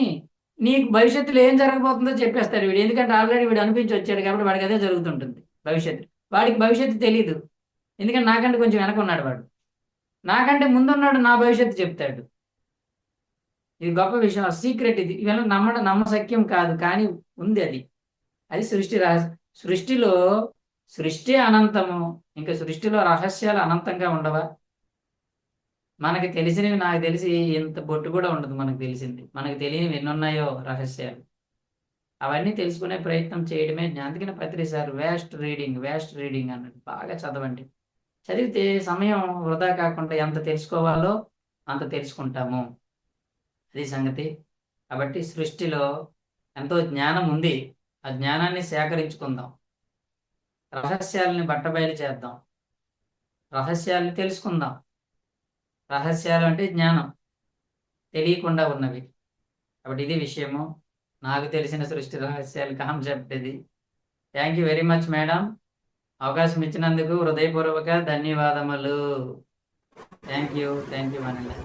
నీకు భవిష్యత్తులో ఏం జరగబోతుందో చెప్పేస్తాడు వీడు. ఎందుకంటే ఆల్రెడీ వీడు అనిపించి వచ్చాడు కాబట్టి వాడికి అదే జరుగుతుంటుంది భవిష్యత్తు. వాడికి భవిష్యత్తు తెలియదు, ఎందుకంటే నాకంటే కొంచెం వెనక ఉన్నాడు వాడు. నాకంటే ముందున్నాడు, నా భవిష్యత్తు చెప్తాడు. ఇది గొప్ప విషయం, సీక్రెట్ ఇది. ఇవన్నీ నమ్మశక్యం కాదు, కానీ ఉంది అది. అది సృష్టి రహస్యం. సృష్టిలో సృష్టి అనంతము, ఇంకా సృష్టిలో రహస్యాలు అనంతంగా ఉండవా? మనకి తెలిసినవి, నాకు తెలిసి ఇంత బొట్టు కూడా ఉండదు మనకు తెలిసింది. మనకు తెలియనివి ఎన్నున్నాయో రహస్యాలు. అవన్నీ తెలుసుకునే ప్రయత్నం చేయడమే జ్ఞానం. అందుకని ప్రతిసారి వేస్ట్ రీడింగ్ అన్నట్టు బాగా చదవండి. చదివితే సమయం వృధా కాకుండా ఎంత తెలుసుకోవాలో అంత తెలుసుకుంటాము. అది సంగతి. కాబట్టి సృష్టిలో ఎంతో జ్ఞానం ఉంది. ఆ జ్ఞానాన్ని సేకరించుకుందాం, రహస్యాలని బట్టబయలు చేద్దాం, రహస్యాలను తెలుసుకుందాం. రహస్యాలు అంటే జ్ఞానం, తెలియకుండా ఉన్నవి. కాబట్టి ఇది విషయము, నాకు తెలిసిన సృష్టి రహస్యాలు కాన్సెప్ట్ ఇది. Thank you very much madam. అవకాశం ఇచ్చినందుకు హృదయపూర్వక ధన్యవాదములు. థ్యాంక్ యూ మనల్ని.